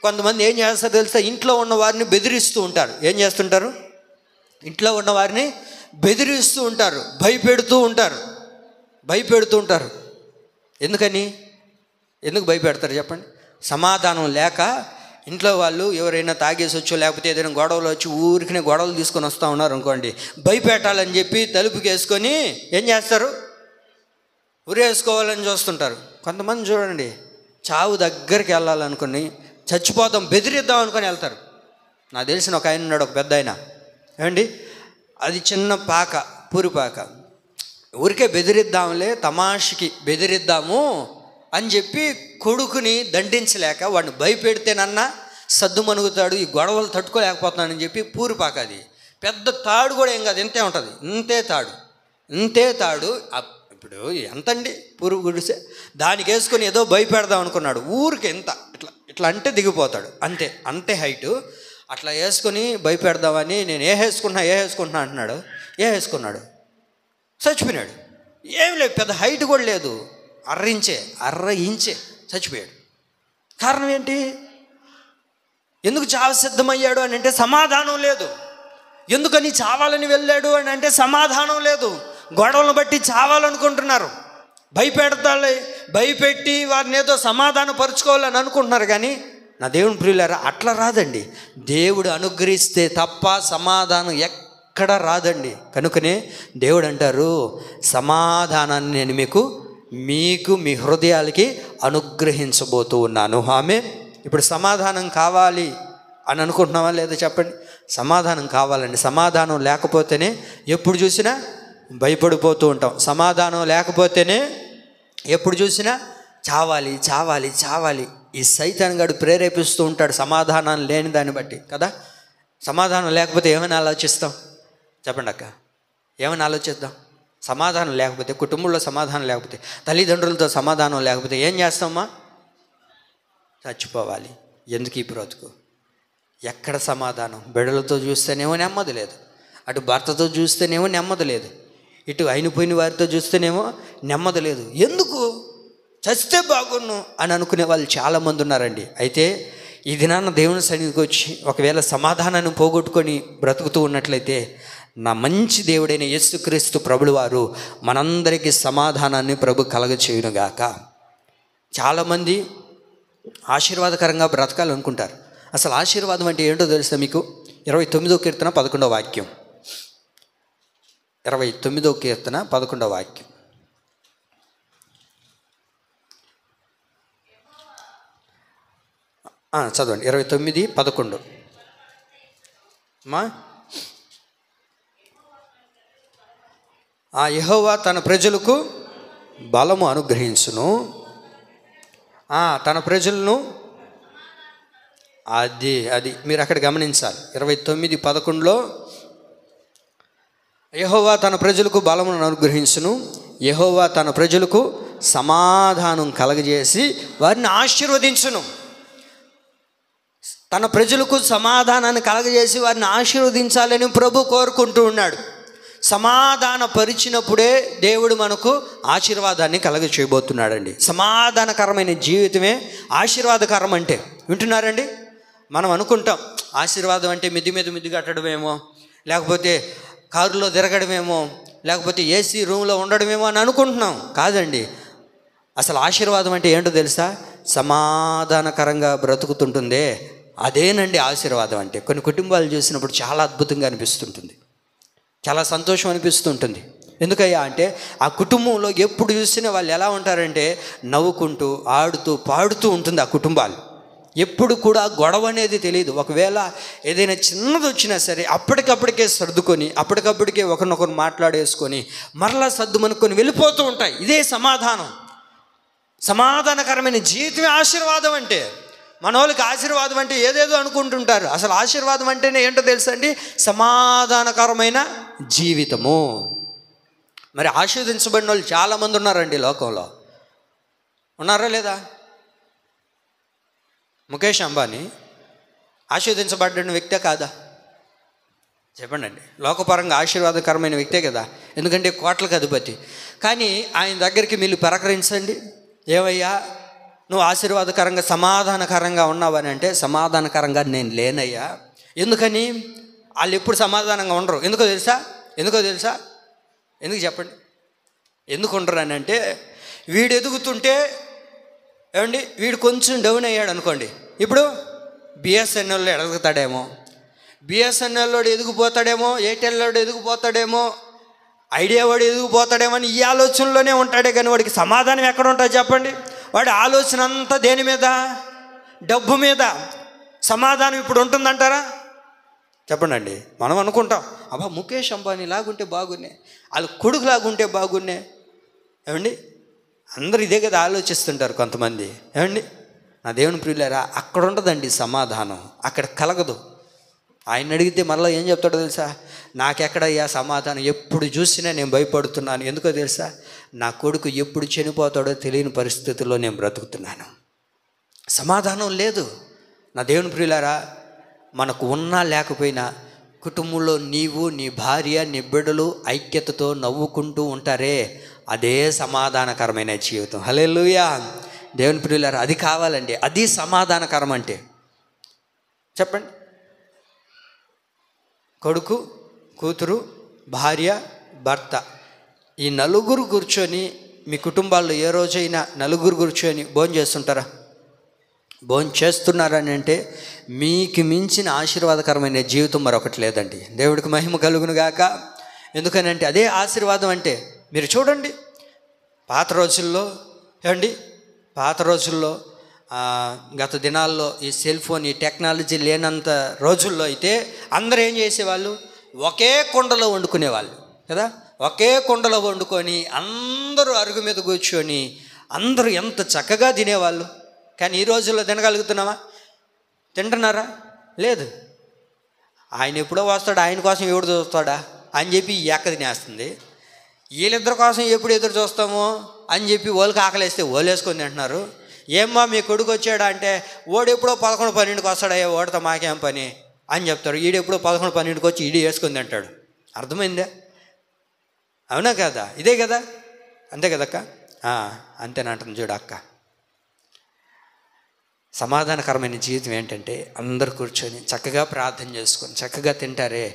కొంతమంది ఏం చేస్తారో తెలుసా? ఇంట్లో ఉన్న వారిని బెదిరిస్తూ ఉంటారు. ఏం చేస్తుంటారు? ఇంట్లో ఉన్న వారిని బెదిరిస్తూ ఉంటారు, భయపెడుతూ ఉంటారు. ఎందుకు భయపెడతారు చెప్పండి? సమాధానం లేక ఇంట్లో వాళ్ళు ఎవరైనా తాగేసి వచ్చో లేకపోతే ఏదైనా గొడవలు వచ్చి ఊరికినే గొడవలు తీసుకొని వస్తూ ఉన్నారు అనుకోండి, భయపెట్టాలని చెప్పి తలుపుకి వేసుకొని ఏం చేస్తారు? ఉరేసుకోవాలని చూస్తుంటారు. కొంతమంది చూడండి, చావు దగ్గరికి వెళ్ళాలనుకుని చచ్చిపోతాం బెదిరిద్దాం అనుకొని వెళ్తారు. నాకు తెలిసిన ఒక ఆయన ఉన్నాడు, ఒక పెద్ద ఆయన. ఏమండి, అది చిన్న పాక, పూరిపాక. ఊరికే బెదిరిద్దాంలే, తమాషకి బెదిరిద్దాము అని చెప్పి కొడుకుని దండించలేక వాడిని భయపెడితేనన్నా సద్దు మనుగుతాడు, ఈ గొడవలు తట్టుకోలేకపోతున్నానని చెప్పి పూరిపాక. అది పెద్ద తాడు కూడా ఏం కాదు, ఇంతే ఉంటుంది, ఇంతే తాడు. ఇప్పుడు ఎంతండి పురుగు గుడిసె, దానికి వేసుకొని ఏదో భయపెడదాం అనుకున్నాడు, ఊరికి ఎంత ఇట్లా ఇట్లా అంటే దిగిపోతాడు, అంతే హైటు. అట్లా వేసుకొని భయపెడదామని నేను ఏ వేసుకుంటున్నా అంటున్నాడు. వేసుకున్నాడు, చచ్చిపోయినాడు. ఏం లేదు, పెద్ద హైట్ కూడా లేదు, అర్ర ఇంచే చచ్చిపోయాడు. కారణం ఏంటి? ఎందుకు చావ సిద్ధమయ్యాడు అని అంటే సమాధానం లేదు. ఎందుకని చావాలని వెళ్ళాడు అని అంటే సమాధానం లేదు. గొడవలను బట్టి చావాలనుకుంటున్నారు, భయపెట్టి వారిని ఏదో సమాధానం పరుచుకోవాలని అనుకుంటున్నారు. కానీ నా దేవుని ప్రియులారా, అట్లా రాదండి. దేవుడు అనుగ్రహిస్తే తప్ప సమాధానం ఎక్కడ రాదండి. కనుకనే దేవుడు అంటారు, సమాధానాన్ని నేను మీకు మీ హృదయాలకి అనుగ్రహించబోతూ ఉన్నాను. ఆమె ఇప్పుడు సమాధానం కావాలి అని అనుకుంటున్నావా లేదా చెప్పండి? సమాధానం కావాలండి. సమాధానం లేకపోతేనే ఎప్పుడు చూసినా భయపడిపోతూ ఉంటాం. సమాధానం లేకపోతేనే ఎప్పుడు చూసినా చావాలి. ఈ సైతాన్ గాడు ప్రేరేపిస్తూ ఉంటాడు సమాధానం లేని దాన్ని బట్టి కదా. సమాధానం లేకపోతే ఏమైనా ఆలోచిస్తాం చెప్పండి అక్క? ఏమైనా ఆలోచిద్దాం? సమాధానం లేకపోతే, కుటుంబంలో సమాధానం లేకపోతే, తల్లిదండ్రులతో సమాధానం లేకపోతే ఏం చేస్తామా? చచ్చిపోవాలి. ఎందుకు ఈ బ్రతుకు? ఎక్కడ సమాధానం? బిడ్డలతో చూస్తేనేమో నెమ్మది లేదు, అటు భర్తతో చూస్తేనేమో నెమ్మది లేదు, ఇటు అయిపోయిన వారితో చూస్తేనేమో నెమ్మది లేదు. ఎందుకు? చస్తే బాగున్ను అని అనుకునే వాళ్ళు చాలామంది ఉన్నారండి. అయితే ఈ దినాన్న దేవుని సన్నిధికి వచ్చి ఒకవేళ సమాధానాన్ని పోగొట్టుకొని బ్రతుకుతూ ఉన్నట్లయితే, నా మంచి దేవుడైన యేసుక్రీస్తు ప్రభులు వారు మనందరికీ సమాధానాన్ని ప్రభు కలగచేయునుగాక. చాలామంది ఆశీర్వాదకరంగా బ్రతకాలనుకుంటారు. అసలు ఆశీర్వాదం అంటే ఏంటో తెలుసా మీకు? 29వ కీర్తన 11వ వాక్యం. 29వ కీర్తన 11వ వాక్యం. చదవండి. 29:11 యెహోవా తన ప్రజలకు బలము అనుగ్రహించును, తన ప్రజలను అది మీరు అక్కడ గమనించాలి. 29:11లో యెహోవా తన ప్రజలకు బలమును అనుగ్రహించును, యెహోవా తన ప్రజలకు సమాధానం కలగజేసి వారిని ఆశీర్వదించును. తన ప్రజలకు సమాధానాన్ని కలగజేసి వారిని ఆశీర్వదించాలని ప్రభు కోరుకుంటూ ఉన్నాడు. సమాధాన పరిచినప్పుడే దేవుడు మనకు ఆశీర్వాదాన్ని కలగచేయబోతున్నాడండి. సమాధానకరమైన జీవితమే ఆశీర్వాదకరం అంటే. వింటున్నారండి? మనం అనుకుంటాం ఆశీర్వాదం అంటే మిద్ది మీద మిద్ది కట్టడమేమో, లేకపోతే కారులో తిరగడమేమో, లేకపోతే ఏసీ రూమ్లో ఉండడమేమో అని అనుకుంటున్నాం. కాదండి. అసలు ఆశీర్వాదం అంటే ఏంటో తెలుసా? సమాధానకరంగా బ్రతుకుతుంటుందే అదేనండి ఆశీర్వాదం అంటే. కొన్ని కుటుంబాలు చూసినప్పుడు చాలా అద్భుతంగా అనిపిస్తుంటుంది, చాలా సంతోషం అనిపిస్తుంటుంది. ఎందుకయ్యా అంటే ఆ కుటుంబంలో ఎప్పుడు చూసినా వాళ్ళు ఎలా ఉంటారంటే నవ్వుకుంటూ ఆడుతూ పాడుతూ ఉంటుంది ఆ కుటుంబాలు. ఎప్పుడు కూడా గొడవ అనేది తెలియదు. ఒకవేళ ఏదైనా చిన్నది వచ్చినా సరే అప్పటికప్పటికే సర్దుకొని అప్పటికప్పటికే ఒకరినొకరు మాట్లాడేసుకొని మరలా సర్దుమనుకొని వెళ్ళిపోతూ ఉంటాయి. ఇదే సమాధానం. సమాధానకరమైన జీవితమే ఆశీర్వాదం అంటే. మన వాళ్ళకి ఆశీర్వాదం అంటే ఏదేదో అనుకుంటుంటారు. అసలు ఆశీర్వాదం అంటేనే ఏంటో తెలుసా అండి? సమాధానకరమైన జీవితము. మరి ఆశీర్వదించబడిన వాళ్ళు చాలామంది ఉన్నారండి లోకంలో. ఉన్నారా లేదా? ముఖేష్ అంబానీ ఆశీర్వదించబడిన వ్యక్తే కాదా? చెప్పండి అండి. లోకపరంగా ఆశీర్వాదకరమైన వ్యక్తే కదా, ఎందుకంటే కోట్లకు అధిపతి. కానీ ఆయన దగ్గరికి మీరు పలకరించండి, ఏవయ్యా నువ్వు ఆశీర్వాదకరంగా సమాధానకరంగా ఉన్నావని అంటే, సమాధానకరంగా నేను లేనయ్యా. ఎందుకని? వాళ్ళు ఎప్పుడు సమాధానంగా ఉండరు. ఎందుకో తెలుసా? ఎందుకు చెప్పండి? ఎందుకు ఉండరు అని అంటే, వీడు ఎదుగుతుంటే ఏమండి, వీడు కొంచెం డౌన్ అయ్యాడు అనుకోండి, ఇప్పుడు బిఎస్ఎన్ఎల్లో ఎదుగుతాడేమో, బిఎస్ఎన్ఎల్లో ఎదిగిపోతాడేమో, ఎయిర్టెల్లో ఎదిగిపోతాడేమో, ఐడియా వాడు ఎదిగిపోతాడేమో అని ఈ ఆలోచనలోనే ఉంటాడే. కానీ వాడికి సమాధానం ఎక్కడ ఉంటుంది చెప్పండి? వాడి ఆలోచన అంతా దేని మీద? డబ్బు మీద. సమాధానం ఇప్పుడు ఉంటుందంటారా? చెప్పండి అండి. మనం అనుకుంటాం అబ్బా ముఖేష్ అంబానీ లాగుంటే బాగున్నే, వాళ్ళ కొడుకు లాగుంటే బాగున్నే. ఏమండి, అందరూ ఇదే కదా ఆలోచిస్తుంటారు కొంతమంది. ఏమండి, నా దేవుని ప్రియులారా, అక్కడ ఉండదండి సమాధానం, అక్కడ కలగదు. ఆయన అడిగితే మరలా ఏం చెప్తాడో తెలుసా? నాకెక్కడయ్యా సమాధానం, ఎప్పుడు చూసినా నేను భయపడుతున్నాను. ఎందుకో తెలుసా? నా కొడుకు ఎప్పుడు చనిపోతాడో తెలియని పరిస్థితుల్లో నేను బ్రతుకుతున్నాను. సమాధానం లేదు. నా దేవుని ప్రియులారా, మనకు ఉన్నా లేకపోయినా కుటుంబంలో నీవు, నీ భార్య, నీ బిడ్డలు ఐక్యతతో నవ్వుకుంటూ ఉంటారే, అదే సమాధానకరమైన జీవితం. హల్లెలూయా. దేవుని ప్రియులారా, అది కావాలండి. అది సమాధానకరం అంటే. చెప్పండి. కొడుకు, కూతురు, భార్య, భర్త, ఈ నలుగురు కూర్చొని మీ కుటుంబాల్లో ఏ రోజైనా నలుగురు కూర్చొని భోజనం చేస్తుంటారా? భోజనం చేస్తున్నారని అంటే మీకు మించిన ఆశీర్వాదకరమైన జీవితం మరొకటి లేదండి. దేవుడికి మహిమ కలుగును గాక. ఎందుకనంటే అదే ఆశీర్వాదం అంటే. మీరు చూడండి, పాత రోజుల్లో గత దినాల్లో ఈ సెల్ ఫోన్, ఈ టెక్నాలజీ లేనంత రోజుల్లో అయితే అందరూ ఏం చేసేవాళ్ళు? ఒకే కుండలో వండుకునేవాళ్ళు కదా. ఒకే కుండలో వండుకొని అందరూ అరుగు మీద కూర్చొని అందరూ ఎంత చక్కగా తినేవాళ్ళు. కానీ ఈ రోజుల్లో తినగలుగుతున్నామా? తింటున్నారా? లేదు. ఆయన ఎప్పుడో వస్తాడు, ఆయన కోసం ఎవడు చూస్తాడా అని చెప్పి ఎక్క తినేస్తుంది. వీళ్ళిద్దరి కోసం ఎప్పుడు ఎదురు చూస్తామో అని చెప్పి వాళ్ళకి ఆకలేస్తే వాళ్ళు వేసుకొని తింటున్నారు. ఏమ్మా మీ కొడుకు వచ్చాడా అంటే, ఓడు ఎప్పుడో 11-12కి వస్తాడయ్యా, ఓడితో మాకేం పని అని చెప్తారు. ఈడెప్పుడో 11-12కి వచ్చి ఈడు వేసుకొని తింటాడు. అర్థమైందా? అవునా కదా? ఇదే కదా, అంతే కదక్క? అంతేనంటుంది చూడు అక్క. సమాధానకరమైన జీవితం ఏంటంటే అందరు కూర్చొని చక్కగా ప్రార్థన చేసుకొని చక్కగా తింటారే,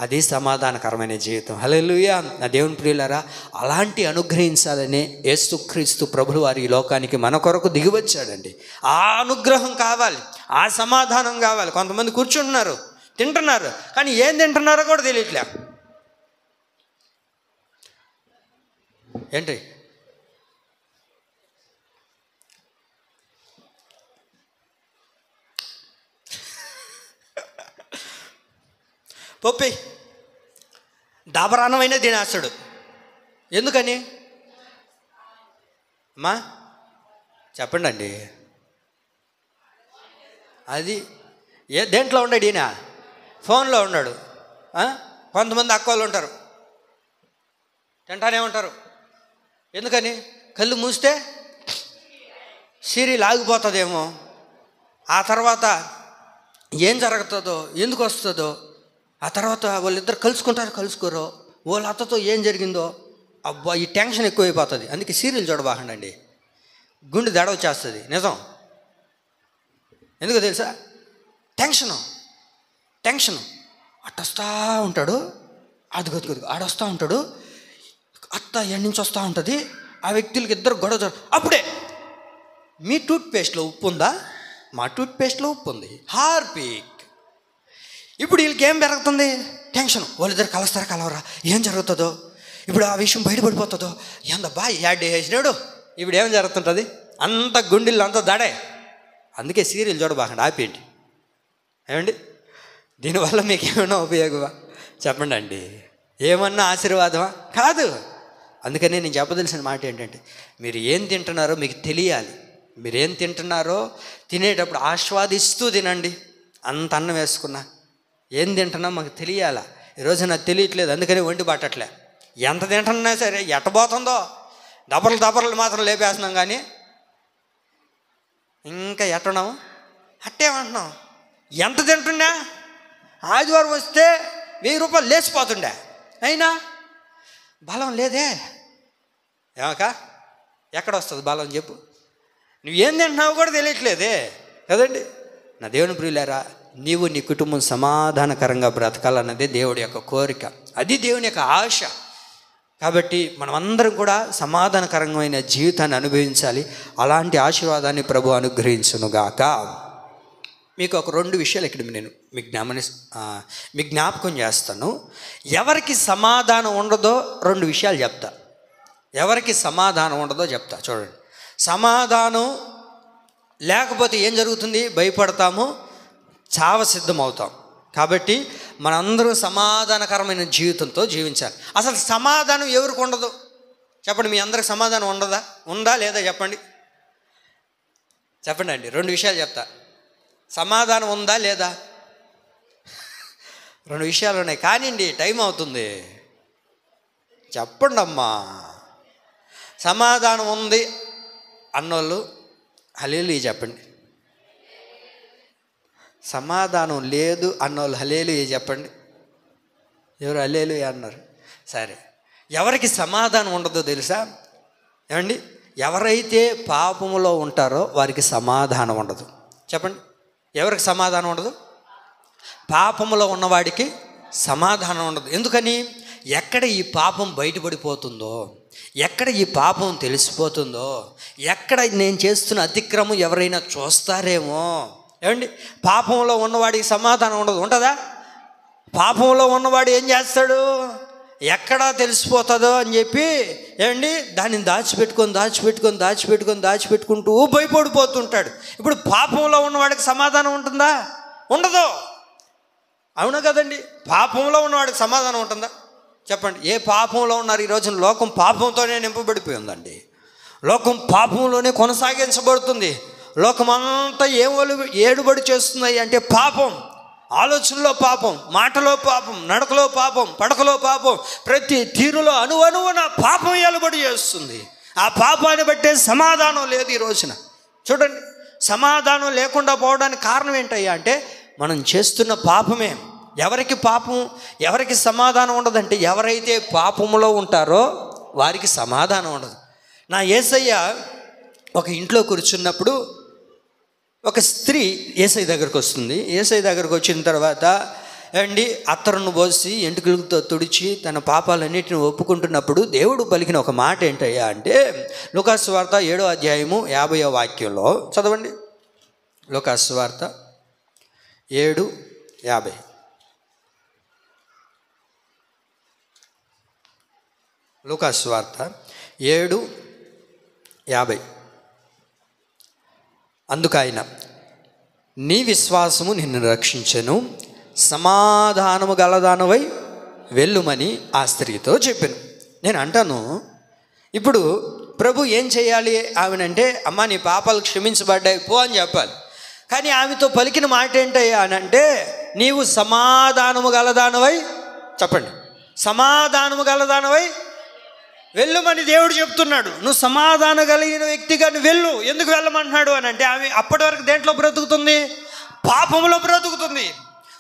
అది సమాధానకరమైన జీవితం. హల్లెలూయా. నా దేవుని ప్రియులారా, అలాంటి అనుగ్రహించాలని యేసుక్రీస్తు ప్రభువు వారి ఈ లోకానికి మన కొరకు దిగివచ్చాడండి. ఆ అనుగ్రహం కావాలి, ఆ సమాధానం కావాలి. కొంతమంది కూర్చుంటున్నారు, తింటున్నారు, కానీ ఏం తింటున్నారో కూడా తెలియట్లే. ఏంటి? పప్పి దాబరాన్నమైనా తినేస్తాడు. ఎందుకని అమ్మా చెప్పండి అండి. అది దేంట్లో ఉన్నాడు ఈయన? ఫోన్లో ఉన్నాడు. కొంతమంది అక్కలు ఉంటారు, తింటానే ఉంటారు. ఎందుకని? కళ్ళు మూస్తే సీరియల్ ఆగిపోతుందేమో, ఆ తర్వాత ఏం జరుగుతుందో, ఎందుకు వస్తుందో, ఆ తర్వాత వాళ్ళిద్దరు కలుసుకోరో, వాళ్ళ అత్తతో ఏం జరిగిందో, అబ్బా ఈ టెన్షన్ ఎక్కువైపోతుంది. అందుకే సీరియల్ చూడబాకండి, గుండె దడ వచ్చేస్తుంది. నిజం. ఎందుకో తెలుసా? టెన్షను అట్టొస్తూ ఉంటాడు, అదిగొద్దు ఆడొస్తూ ఉంటాడు, అత్త ఎక్కడి నుంచి వస్తూ ఉంటుంది, ఆ వ్యక్తులకి ఇద్దరు గొడవ. అప్పుడే మీ టూత్పేస్ట్లో ఉప్పు ఉందా? మా టూత్పేస్ట్లో ఉప్పు ఉంది, హార్పిక్. ఇప్పుడు వీళ్ళకి ఏం పెరుగుతుంది? టెన్షన్. వాళ్ళిద్దరు కలవరా, ఏం జరుగుతుందో, ఇప్పుడు ఆ విషయం బయటపడిపోతుందో, ఏందబ్బా యాడ్ వేసినాడు, ఇప్పుడు ఏం జరుగుతుంటుంది? అంత గుండెల్లో అంత దడే. అందుకే సీరియల్ చూడబాకండి, ఆపేయండి. ఏమండి? దీనివల్ల మీకు ఏమైనా ఉపయోగమా? చెప్పండి అండి. ఏమన్నా ఆశీర్వాదమా? కాదు. అందుకనే నేను చెప్పదలసిన మాట ఏంటంటే, మీరు ఏం తింటున్నారో మీకు తెలియాలి. మీరేం తింటున్నారో తినేటప్పుడు ఆస్వాదిస్తూ తినండి. అంత అన్నం వేసుకున్నా ఏం తింటున్నా మాకు తెలియాలా? ఈరోజు నాకు తెలియట్లేదు, అందుకని ఒంటి పట్టట్లే. ఎంత తింటున్నా సరే ఎట్టబోతుందో, దబరలు మాత్రం లేపేస్తున్నాం, కానీ ఇంకా ఎట్టున్నాము అట్టేమంటున్నాం. ఎంత తింటున్నా ఆదివారం వస్తే 1000 రూపాయలు లేచిపోతుండే, అయినా బలం లేదే. ఏమక ఎక్కడ వస్తుంది బలం చెప్పు? నువ్వేం తింటున్నావు కూడా తెలియట్లేదే కదండి. నా దేవుని ప్రియులారా, నీవు నీ కుటుంబం సమాధానకరంగా బ్రతకాలన్నదే దేవుడి యొక్క కోరిక, అది దేవుని యొక్క ఆశ. కాబట్టి మనం అందరం కూడా సమాధానకరమైన జీవితాన్ని అనుభవించాలి. అలాంటి ఆశీర్వాదాన్ని ప్రభు అనుగ్రహించునుగాక. మీకు ఒక 2 విషయాలు ఇక్కడ నేను మీకు జ్ఞాపకం చేస్తాను. ఎవరికి సమాధానం ఉండదో 2 విషయాలు చెప్తా. ఎవరికి సమాధానం ఉండదో చెప్తా. చూడండి, సమాధానం లేకపోతే ఏం జరుగుతుంది? భయపడతాము, చావ సిద్ధమవుతాం. కాబట్టి మనందరం సమాధానకరమైన జీవితంతో జీవించాలి. అసలు సమాధానం ఎవరికి ఉండదు చెప్పండి? మీ అందరికి సమాధానం ఉందా లేదా చెప్పండి అండి. 2 విషయాలు చెప్తా. సమాధానం ఉందా లేదా? 2 విషయాలు ఉన్నాయి. కానివ్వండి, టైం అవుతుంది. చెప్పండి అమ్మా. సమాధానం ఉంది అన్నోళ్ళు హల్లెలూయా చెప్పండి. సమాధానం లేదు అన్నోళ్ళు హల్లెలూయా చెప్పండి. ఎవరు హల్లెలూయా అన్నారు? సరే, ఎవరికి సమాధానం ఉండదో తెలుసా? ఏమండి, ఎవరైతే పాపములో ఉంటారో వారికి సమాధానం ఉండదు. చెప్పండి, ఎవరికి సమాధానం ఉండదు? పాపములో ఉన్నవాడికి సమాధానం ఉండదు. ఎందుకని? ఎక్కడ ఈ పాపం బయటపడిపోతుందో, ఎక్కడ ఈ పాపం తెలిసిపోతుందో, ఎక్కడ నేను చేస్తున్న అతిక్రమం ఎవరైనా చూస్తారేమో. ఏమండి, పాపంలో ఉన్నవాడికి సమాధానం ఉండదు. ఉంటుందా? పాపంలో ఉన్నవాడు ఏం చేస్తాడు? ఎక్కడా తెలిసిపోతుందో అని చెప్పి ఏమండి దానిని దాచిపెట్టుకుంటూ భయపడిపోతుంటాడు. ఇప్పుడు పాపంలో ఉన్నవాడికి సమాధానం ఉంటుందా? ఉండదు. అవునా కదండి? పాపంలో ఉన్నవాడికి సమాధానం ఉంటుందా? చెప్పండి. ఏ పాపంలో ఉన్నారు? ఈ రోజున లోకం పాపంతోనే నింపబడిపోయి ఉందండి. లోకం పాపంలోనే కొనసాగించబడుతుంది. లోకం అంతా ఏడుబడి చేస్తున్నాయి అంటే పాపం. ఆలోచనలో పాపం, మాటలో పాపం, నడకలో పాపం, పడకలో పాపం, ప్రతి తీరులో అణువణువున పాపం ఏలుబడి చేస్తుంది. ఆ పాపాన్ని బట్టే సమాధానం లేదు ఈ రోజున. చూడండి, సమాధానం లేకుండా పోవడానికి కారణం ఏంటయ్యా అంటే మనం చేస్తున్న పాపమే. ఎవరికి పాపం, ఎవరికి సమాధానం ఉండదంటే ఎవరైతే పాపములో ఉంటారో వారికి సమాధానం ఉండదు. నా యేసయ్య ఒక ఇంట్లో కూర్చున్నప్పుడు ఒక స్త్రీ యేసయ్య దగ్గరకు వస్తుంది. యేసయ్య దగ్గరకు వచ్చిన తర్వాత అండి అత్తరును పోసి ఎంటుకలతో తుడిచి తన పాపాలన్నిటిని ఒప్పుకుంటున్నప్పుడు దేవుడు పలికిన ఒక మాట ఏంటయ్యా అంటే లూకాసు వార్త 7వ అధ్యాయము 50వ వాక్యంలో చదవండి. లూకాసు వార్త 7:50. లూకాసు వార్త 7:50. అందుకైన నీ విశ్వాసము నిన్ను రక్షించెను, సమాధానము గలదానవై వెళ్ళుమని ఆ స్త్రీతో చెప్పాను. నేను అంటాను, ఇప్పుడు ప్రభు ఏం చేయాలి ఆమెనంటే, అమ్మ నీ పాపాలు క్షమించబడ్డాయి పో అని చెప్పాలి. కానీ ఆమెతో పలికిన మాట ఏంటయ్యా అని అంటే, నీవు సమాధానము గలదానవై, చెప్పండి, సమాధానము గలదానవై వెళ్ళమని దేవుడు చెప్తున్నాడు. నువ్వు సమాధానం కలిగిన వ్యక్తిగా నువ్వు వెళ్ళు. ఎందుకు వెళ్ళమంటున్నాడు అని అంటే ఆమె అప్పటి వరకు దేంట్లో బ్రతుకుతుంది? పాపంలో బ్రతుకుతుంది,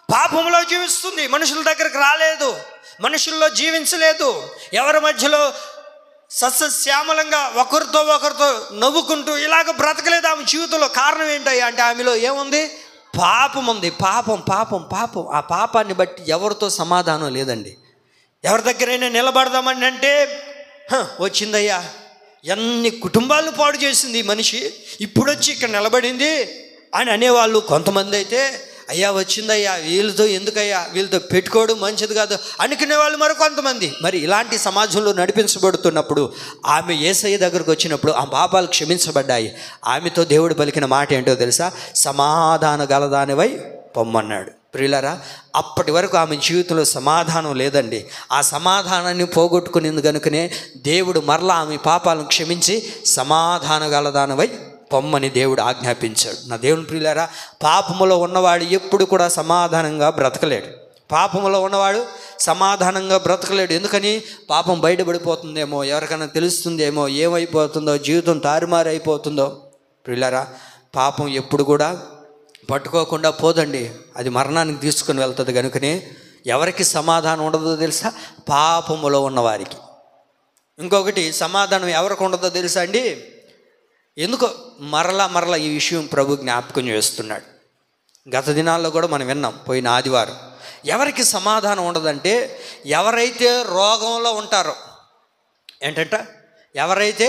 పాపంలో జీవిస్తుంది. మనుషుల దగ్గరకు రాలేదు, మనుషుల్లో జీవించలేదు, ఎవరి మధ్యలో సస్యశ్యామలంగా ఒకరితో నవ్వుకుంటూ ఇలాగ బ్రతకలేదు ఆమె జీవితంలో. కారణం ఏంటయ్యా అంటే ఆమెలో ఏముంది? పాపం ఉంది. పాపం. ఆ పాపాన్ని బట్టి ఎవరితో సమాధానం లేదండి. ఎవరి దగ్గరైనా నిలబడదామని అంటే వచ్చిందయ్యా, ఎన్ని కుటుంబాలను పాడు చేసింది ఈ మనిషి, ఇప్పుడు వచ్చి ఇక్కడ నిలబడింది అని అనేవాళ్ళు కొంతమంది. అయితే అయ్యా వచ్చిందయ్యా, వీళ్ళతో ఎందుకయ్యా, వీళ్ళతో పెట్టుకోవడం మంచిది కాదు అనుకునేవాళ్ళు మరి కొంతమంది. మరి ఇలాంటి సమాజంలో నడిపించబడుతున్నప్పుడు ఆమె యేసయ్య దగ్గరకు వచ్చినప్పుడు ఆ పాపాలు క్షమించబడ్డాయి. ఆమెతో దేవుడు పలికిన మాట ఏంటో తెలుసా? సమాధాన గలదానివై పొమ్మన్నాడు. ప్రియులారా, అప్పటి వరకు ఆమె జీవితంలో సమాధానం లేదండి. ఆ సమాధానాన్ని పోగొట్టుకునేందు కనుకనే దేవుడు మరలా ఆమె పాపాలను క్షమించి సమాధాన గలదానవై పొమ్మని దేవుడు ఆజ్ఞాపించాడు. నా దేవుని ప్రియులారా, పాపములో ఉన్నవాడు ఎప్పుడు కూడా సమాధానంగా బ్రతకలేడు. పాపములో ఉన్నవాడు సమాధానంగా బ్రతకలేడు. ఎందుకని? పాపం బయటపడిపోతుందేమో, ఎవరికైనా తెలుస్తుందేమో, ఏమైపోతుందో, జీవితం తారుమారైపోతుందో. ప్రియులారా, పాపం ఎప్పుడు కూడా పట్టుకోకుండా పోదండి, అది మరణానికి తీసుకుని వెళ్తుంది. కనుకనే ఎవరికి సమాధానం ఉండదో తెలుసా? పాపములో ఉన్నవారికి. ఇంకొకటి సమాధానం ఎవరికి ఉండదో తెలుసా అండి? ఎందుకో మరలా ఈ విషయం ప్రభు జ్ఞాపకం చేస్తున్నాడు. గత దినాల్లో కూడా మనం విన్నాం, పోయిన ఆదివారం. ఎవరికి సమాధానం ఉండదంటే ఎవరైతే రోగంలో ఉంటారో. ఏంటంట? ఎవరైతే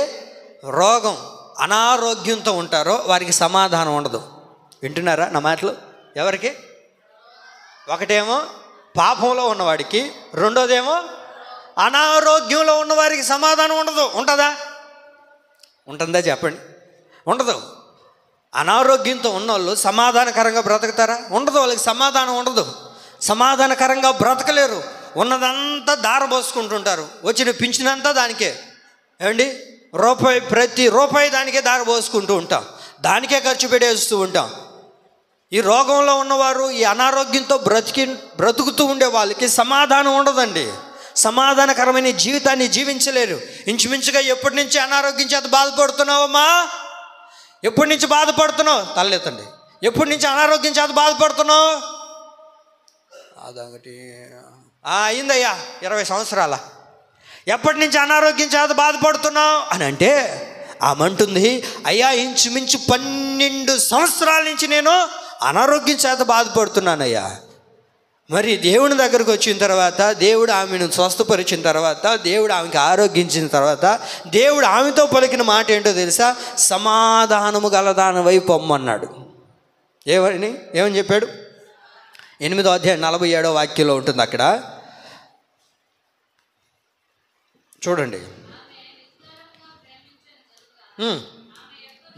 అనారోగ్యంతో ఉంటారో వారికి సమాధానం ఉండదు. వింటున్నారా నా మాటలు? ఎవరికి? ఒకటేమో పాపంలో ఉన్నవాడికి, రెండోదేమో అనారోగ్యంలో ఉన్నవారికి సమాధానం ఉండదు. ఉంటుందా చెప్పండి? ఉండదు. అనారోగ్యంతో ఉన్నోళ్ళు సమాధానకరంగా బ్రతుకుతారా? ఉండదు. వాళ్ళకి సమాధానం ఉండదు, సమాధానకరంగా బ్రతకలేరు. ఉన్నదంతా దారబోసుకుంటుంటారు. వచ్చిన పింఛనంతా దానికే. ఏమండి, ప్రతి రూపాయి దానికే దారబోసుకుంటూ ఉంటాం, దానికే ఖర్చు పెట్టేస్తూ ఉంటాం. ఈ రోగంలో ఉన్నవారు, ఈ అనారోగ్యంతో బ్రతుకుతూ ఉండే వాళ్ళకి సమాధానం ఉండదండి. సమాధానకరమైన జీవితాన్ని జీవించలేరు. ఇంచుమించుగా ఎప్పటి నుంచి అనారోగ్యం చేత బాధపడుతున్నావమ్మా? ఎప్పటి నుంచి బాధపడుతున్నావు? తలెత్తండి. ఎప్పటి నుంచి అనారోగ్యం చేత బాధపడుతున్నావు? అదొకటి అయిందయ్యా 20 సంవత్సరాల. ఎప్పటి నుంచి అనారోగ్యం చేత బాధపడుతున్నావు అని అంటే ఆమంటుంది, అయ్యా ఇంచుమించు 12 సంవత్సరాల నుంచి నేను అనారోగ్యం చేత బాధపడుతున్నానయ్యా. మరి దేవుని దగ్గరకు వచ్చిన తర్వాత, దేవుడు ఆమెను స్వస్థపరిచిన తర్వాత, దేవుడు ఆమెకి ఆరోగ్యించిన తర్వాత, దేవుడు ఆమెతో పలికిన మాట ఏంటో తెలుసా? సమాధానము గలదానవై పొమ్మన్నాడు. ఏమని చెప్పాడు? 8వ అధ్యాయం 47వ వాక్యంలో ఉంటుంది. అక్కడ చూడండి,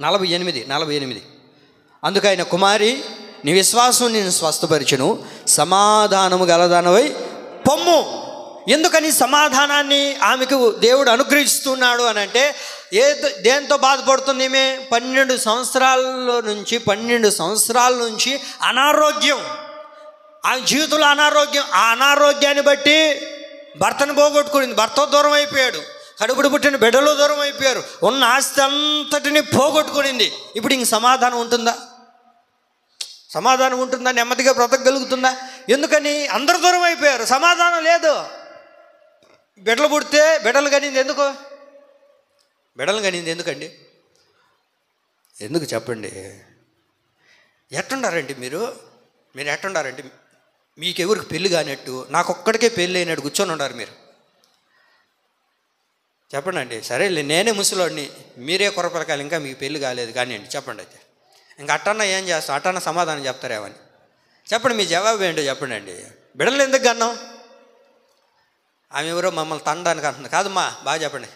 48. అందుకైన కుమారి, నీ విశ్వాసం నేను స్వస్థపరిచును, సమాధానము గలదానవై పొమ్ము. ఎందుకని సమాధానాన్ని ఆమెకు దేవుడు అనుగ్రహిస్తున్నాడు అని అంటే, దేంతో బాధపడుతుంది ఈమె? 12 సంవత్సరాల నుంచి అనారోగ్యం. ఆమె జీవితంలో అనారోగ్యం. ఆ అనారోగ్యాన్ని బట్టి భర్తను పోగొట్టుకునింది. భర్త దూరం అయిపోయాడు, కడుపుడు పుట్టిన బిడ్డలు దూరం అయిపోయారు, ఉన్న ఆస్తి అంతటిని పోగొట్టుకునింది. ఇప్పుడు ఇంక సమాధానం ఉంటుందా? సమాధానం ఉంటుందా? నెమ్మదిగా బ్రతకగలుగుతుందా? ఎందుకని? అందరు దూరం అయిపోయారు, సమాధానం లేదు. బిడ్డలు పుడితే బిడ్డలు కనింది ఎందుకు? బిడ్డలు కనింది ఎందుకండి? ఎందుకు చెప్పండి? ఎట్టుండారండి మీరు ఎట్టుండారండి? మీకెవరికి పెళ్ళి కానట్టు, నాకొక్కడికే పెళ్ళి అయినట్టు కూర్చొని ఉన్నారు మీరు. చెప్పండి అండి. సరేలే, నేనే ముసలోడిని, మీరే కొరపలకాయలు, ఇంకా మీకు పెళ్ళి కాలేదు కానీ అండి చెప్పండి. అయితే ఇంకా అట్టన్నా ఏం చేస్తాం? అట్టన్నా సమాధానం చెప్తారేమని చెప్పండి. మీ జవాబు ఏంటో చెప్పండి అండి. బిడ్డలు ఎందుకు కన్నాం? ఆమె ఎవరో మమ్మల్ని తండానికి అంటుంది కాదమ్మా, బాగా చెప్పండి.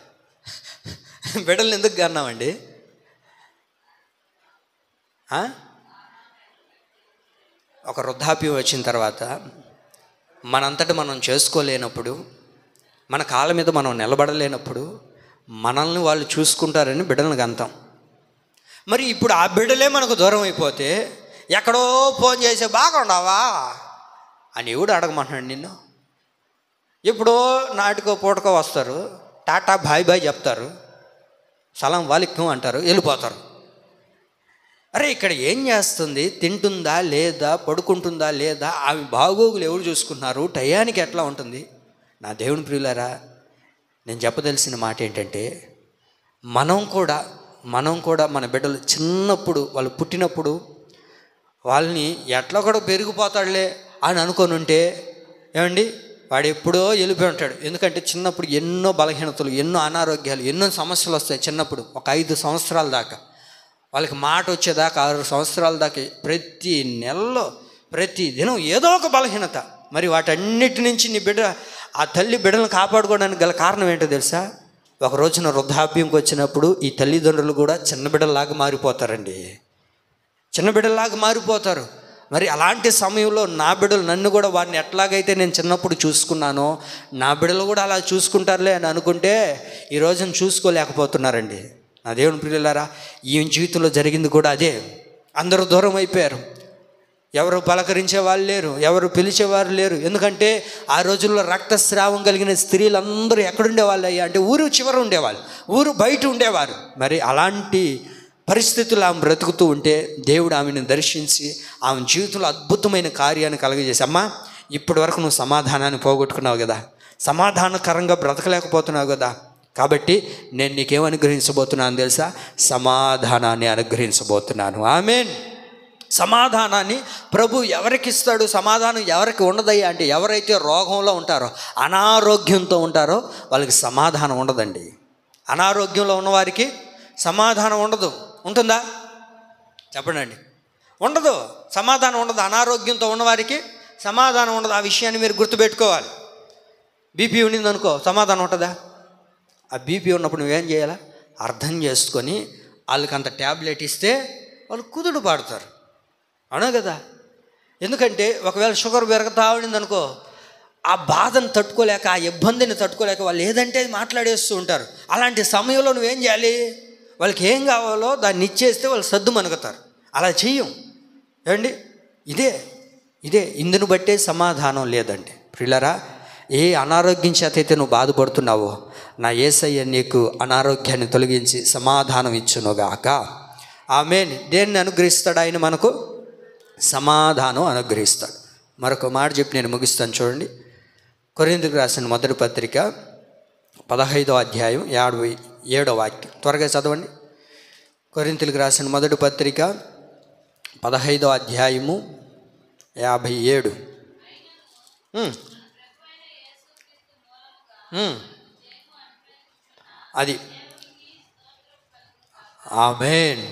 బిడ్డలు ఎందుకు కన్నామండి? ఒక వృద్ధాప్యం వచ్చిన తర్వాత మనంతటి మనం చేసుకోలేనప్పుడు, మన కాళ్ళ మీద మనం నిలబడలేనప్పుడు మనల్ని వాళ్ళు చూసుకుంటారని బిడ్డలను కంతాం. మరి ఇప్పుడు ఆ బిడ్డలే మనకు దూరం అయిపోతే ఎక్కడో ఫోన్ చేసే బాగుండవా అని ఎవడు అడగమంటున్నాడు నిన్ను? ఇప్పుడు నాటికో పూటకో వస్తారు, టాటా బాయ్ బాయ్ చెప్తారు, సలాం వాలిక్కం అంటారు, వెళ్ళిపోతారు. అరే ఇక్కడ ఏం చేస్తుంది? తింటుందా లేదా? పడుకుంటుందా లేదా? ఆమె బాగోగులు ఎవరు చూసుకుంటున్నారు? టయానికి ఎట్లా ఉంటుంది? నా దేవుని ప్రియులారా, నేను చెప్పదలసిన మాట ఏంటంటే, మనం కూడా మన బిడ్డలు చిన్నప్పుడు, వాళ్ళు పుట్టినప్పుడు వాళ్ళని ఎట్లా కూడా పెరిగిపోతాడులే అని అనుకొని ఉంటే ఏమండి, వాడు ఎప్పుడో వెళ్ళిపోయి ఉంటాడు. ఎందుకంటే చిన్నప్పుడు ఎన్నో బలహీనతలు, ఎన్నో అనారోగ్యాలు, ఎన్నో సమస్యలు వస్తాయి. చిన్నప్పుడు ఒక 5 సంవత్సరాల దాకా, వాళ్ళకి మాట వచ్చేదాకా 6 సంవత్సరాల దాకా ప్రతి నెలలో ప్రతి దినం ఏదో ఒక బలహీనత. మరి వాటన్నిటి నుంచి నీ బిడ్డ, ఆ తల్లి బిడ్డలను కాపాడుకోవడానికి గల కారణం ఏంటో తెలుసా? ఒక రోజున వృద్ధాప్యంకి వచ్చినప్పుడు ఈ తల్లిదండ్రులు కూడా చిన్న బిడ్డల్లాగా మారిపోతారండి, చిన్న బిడ్డల్లాగా మారిపోతారు. మరి అలాంటి సమయంలో నా బిడ్డలు నన్ను కూడా, వారిని ఎట్లాగైతే నేను చిన్నప్పుడు చూసుకున్నానో నా బిడ్డలు కూడా అలా చూసుకుంటారులే అని అనుకుంటే ఈ రోజున చూసుకోలేకపోతున్నారండి. నా దేవుని ప్రియులారా, ఈ జీవితంలో జరిగింది కూడా అదే. అందరూ దూరం అయిపోయారు, ఎవరు పలకరించే వాళ్ళు లేరు, ఎవరు పిలిచేవారు లేరు. ఎందుకంటే ఆ రోజుల్లో రక్తస్రావం కలిగిన స్త్రీలందరూ ఎక్కడుండేవాళ్ళు అయ్యా అంటే ఊరు చివర ఉండేవాళ్ళు, ఊరు బయట ఉండేవారు. మరి అలాంటి పరిస్థితులు ఆమె బ్రతుకుతూ ఉంటే దేవుడు ఆమెను దర్శించి ఆమె జీవితంలో అద్భుతమైన కార్యాన్ని కలుగజేసి, అమ్మా ఇప్పటి వరకు నువ్వు సమాధానాన్ని పోగొట్టుకున్నావు కదా, సమాధానకరంగా బ్రతకలేకపోతున్నావు కదా, కాబట్టి నేను నీకేం అనుగ్రహించబోతున్నాను తెలుసా? సమాధానాన్ని అనుగ్రహించబోతున్నాను. ఆమేన్. సమాధానాన్ని ప్రభు ఎవరికి ఇస్తాడు? సమాధానం ఎవరికి ఉండదయ్యా అంటే ఎవరైతే రోగంలో ఉంటారో, అనారోగ్యంతో ఉంటారో వాళ్ళకి సమాధానం ఉండదండి. అనారోగ్యంలో ఉన్నవారికి సమాధానం ఉండదు. ఉంటుందా? చెప్పండి అండి. ఉండదు, సమాధానం ఉండదు. అనారోగ్యంతో ఉన్నవారికి సమాధానం ఉండదు. ఆ విషయాన్ని మీరు గుర్తుపెట్టుకోవాలి. బీపీ ఉండింది అనుకో, సమాధానం ఉంటుందా? ఆ బీపీ ఉన్నప్పుడు నువ్వేం చేయాలా? అర్థం చేసుకొని వాళ్ళకి అంత ట్యాబ్లెట్ ఇస్తే వాళ్ళు కుదుడు పాడుతారు, అవునా కదా? ఎందుకంటే ఒకవేళ షుగర్ పెరుగుతా ఉండింది అనుకో, ఆ బాధను తట్టుకోలేక, ఆ ఇబ్బందిని తట్టుకోలేక వాళ్ళు ఏదంటే మాట్లాడేస్తూ ఉంటారు. అలాంటి సమయంలో నువ్వేం చేయాలి? వాళ్ళకి ఏం కావాలో దాన్ని ఇచ్చేస్తే వాళ్ళు సద్దు మనుగుతారు. అలా చెయ్యం ఏమండి. ఇదే ఇందును బట్టే సమాధానం లేదండి ప్రియులారా. ఏ అనారోగ్యం చేత అయితే నువ్వు బాధపడుతున్నావో నా యేసయ్య నీకు అనారోగ్యాన్ని తొలగించి సమాధానం ఇచ్చునుగాక. ఆమేన్. దేన్ని అనుగ్రహిస్తాడు ఆయన? మనకు సమాధానం అనుగ్రహిస్తాడు. మరొక మాట చెప్పి నేను ముగిస్తాను చూడండి. కొరింథీయులకు రాసిన మొదటి పత్రిక 15వ అధ్యాయం 57వ వాక్యం త్వరగా చదవండి. కొరింథీయులకు రాసిన మొదటి పత్రిక 15వ అధ్యాయము 57. అది ఆమేన్.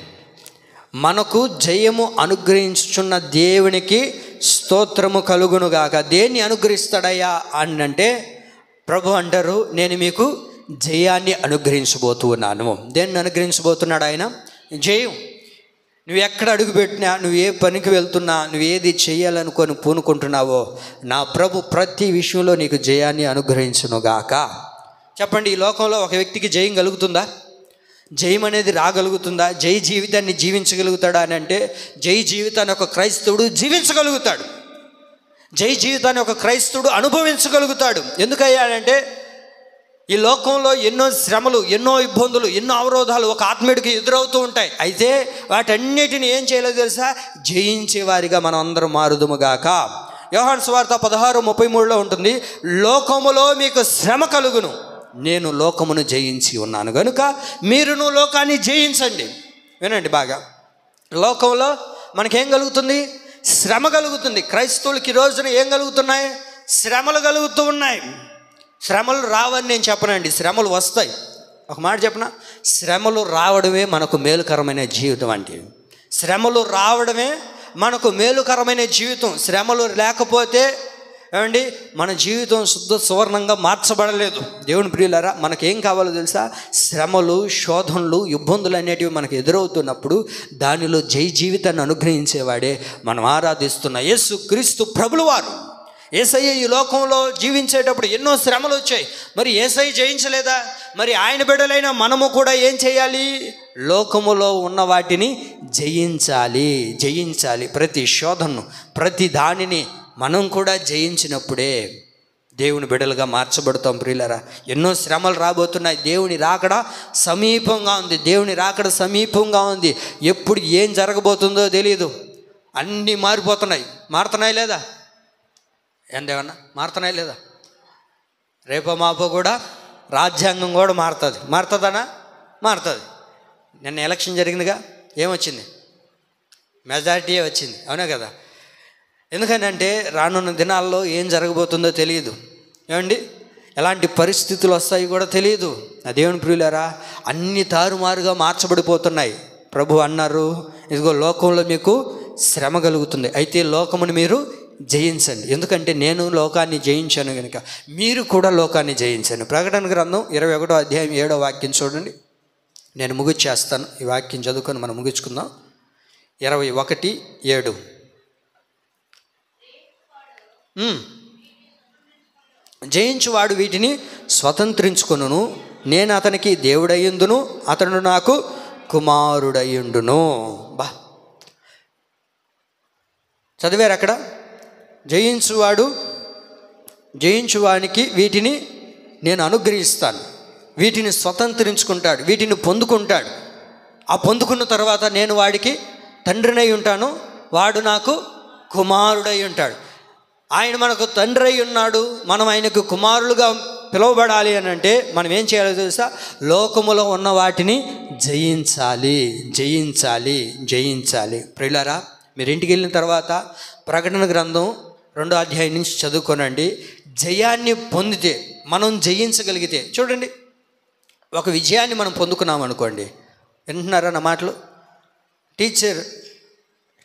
మనకు జయము అనుగ్రహించుచున్న దేవునికి స్తోత్రము కలుగునుగాక. దేన్ని అనుగ్రహిస్తాడయ్యా అని అంటే ప్రభు అంటారు, నేను మీకు జయాన్ని అనుగ్రహించబోతూ ఉన్నాను. దేన్ని అనుగ్రహించబోతున్నాడు ఆయన? జయం. నువ్వు ఎక్కడ అడుగుపెట్టినా, నువ్వు ఏ పనికి వెళ్తున్నా, నువ్వు ఏది చేయాలనుకొని పూనుకుంటున్నావో నా ప్రభు ప్రతి విషయంలో నీకు జయాన్ని అనుగ్రహించునుగాక. చెప్పండి, ఈ లోకంలో ఒక వ్యక్తికి జయం కలుగుతుందా? జయం అనేది రాగలుగుతుందా? జై జీవితాన్ని జీవించగలుగుతాడా అని అంటే జై జీవితాన్ని ఒక క్రైస్తవుడు జీవించగలుగుతాడు. జై జీవితాన్ని ఒక క్రైస్తవుడు అనుభవించగలుగుతాడు. ఎందుకయ్యాడంటే ఈ లోకంలో ఎన్నో శ్రమలు, ఎన్నో ఇబ్బందులు, ఎన్నో అవరోధాలు ఒక ఆత్మీయుడికి ఎదురవుతూ ఉంటాయి. అయితే వాటన్నిటిని ఏం చేయలేదు తెలుసా? జయించే వారిగా మనం అందరం మారుదుముగాక. యోహాను సువార్త 16:33 ఉంటుంది, లోకములో మీకు శ్రమ కలుగును, నేను లోకమును జయించి ఉన్నాను కనుక మీరును లోకాన్ని జయించండి. వినండి బాగా, లోకంలో మనకేం కలుగుతుంది? శ్రమ కలుగుతుంది. క్రైస్తవులకి ఈ రోజున ఏం కలుగుతున్నాయి? శ్రమలు కలుగుతూ ఉన్నాయి. శ్రమలు రావని నేను చెప్పనండి, శ్రమలు వస్తాయి. ఒక మాట చెప్పనా, శ్రమలు రావడమే మనకు మేలుకరమైన జీవితం. అంటే శ్రమలు రావడమే మనకు మేలుకరమైన జీవితం. శ్రమలు లేకపోతే ఏమండి మన జీవితం శుద్ధ సువర్ణంగా మార్చబడలేదు. దేవుని ప్రియులారా, మనకేం కావాలో తెలుసా? శ్రమలు, శోధనలు, ఇబ్బందులు అనేటివి మనకు ఎదురవుతున్నప్పుడు దానిలో జై జీవితాన్ని అనుగ్రహించేవాడే మనం ఆరాధిస్తున్న యేసు క్రీస్తు ప్రభులు వారు. యేసయ్య ఈ లోకంలో జీవించేటప్పుడు ఎన్నో శ్రమలు వచ్చాయి. మరి యేసయ్య జయించలేదా? మరి ఆయన బిడ్డలైన మనము కూడా ఏం చేయాలి? లోకములో ఉన్న వాటిని జయించాలి. ప్రతి శోధనను, ప్రతి దానిని మనం కూడా జయించినప్పుడే దేవుని బిడ్డలుగా మార్చబడతాం. ప్రియులారా, ఎన్నో శ్రమలు రాబోతున్నాయి. దేవుని రాకడ సమీపంగా ఉంది. ఎప్పుడు ఏం జరగబోతుందో తెలియదు. అన్నీ మారుతున్నాయి లేదా? ఏందేమన్నా మారుతున్నాయి లేదా? రేపో మాపో కూడా రాజ్యాంగం కూడా మారుతుందనా? మారుతుంది. నిన్న ఎలక్షన్ జరిగిందిగా, ఏమొచ్చింది? మెజారిటీయే వచ్చింది, అవునా కదా? ఎందుకనంటే రానున్న దినాల్లో ఏం జరగబోతుందో తెలియదు. ఏమండి, ఎలాంటి పరిస్థితులు వస్తాయి కూడా తెలియదు. ఆ దేవుని ప్రియులారా, అన్ని తారుమారుగా మార్చబడిపోతున్నాయి. ప్రభు అన్నారు, ఇదిగో లోకంలో మీకు శ్రమ కలుగుతుంది, అయితే లోకమును మీరు జయించండి, ఎందుకంటే నేను లోకాన్ని జయించాను కనుక మీరు కూడా లోకాన్ని జయించండి. ప్రకటన గ్రంథం 21వ అధ్యాయం 7వ వాక్యం చూడండి. నేను ముగిచ్చేస్తాను, ఈ వాక్యం చదువుకొని మనం ముగించుకుందాం. 21:7. జయించువాడు వీటిని స్వతంత్రించుకొనును, నేను అతనికి దేవుడయ్యుందును, అతడు నాకు కుమారుడయ్యుండును. చదివారు అక్కడ? జయించువానికి వీటిని నేను అనుగ్రహిస్తాను, వీటిని స్వతంత్రించుకుంటాడు, వీటిని పొందుకుంటాడు. ఆ పొందుకున్న తర్వాత నేను వాడికి తండ్రినై ఉంటాను, వాడు నాకు కుమారుడై ఉంటాడు. ఆయన మనకు తండ్రి అయి ఉన్నాడు, మనం ఆయనకు కుమారులుగా పిలువబడాలి అని అంటే మనం ఏం చేయాలో తెలుసా? లోకములో ఉన్న వాటిని జయించాలి. ప్రియులారా, మీరు ఇంటికి వెళ్ళిన తర్వాత ప్రకటన గ్రంథం 2వ అధ్యాయం నుంచి చదువుకోనండి. జయాన్ని పొందితే, మనం జయించగలిగితే, చూడండి, ఒక విజయాన్ని మనం పొందుకున్నాం అనుకోండి, వింటున్నారా నా మాటలు?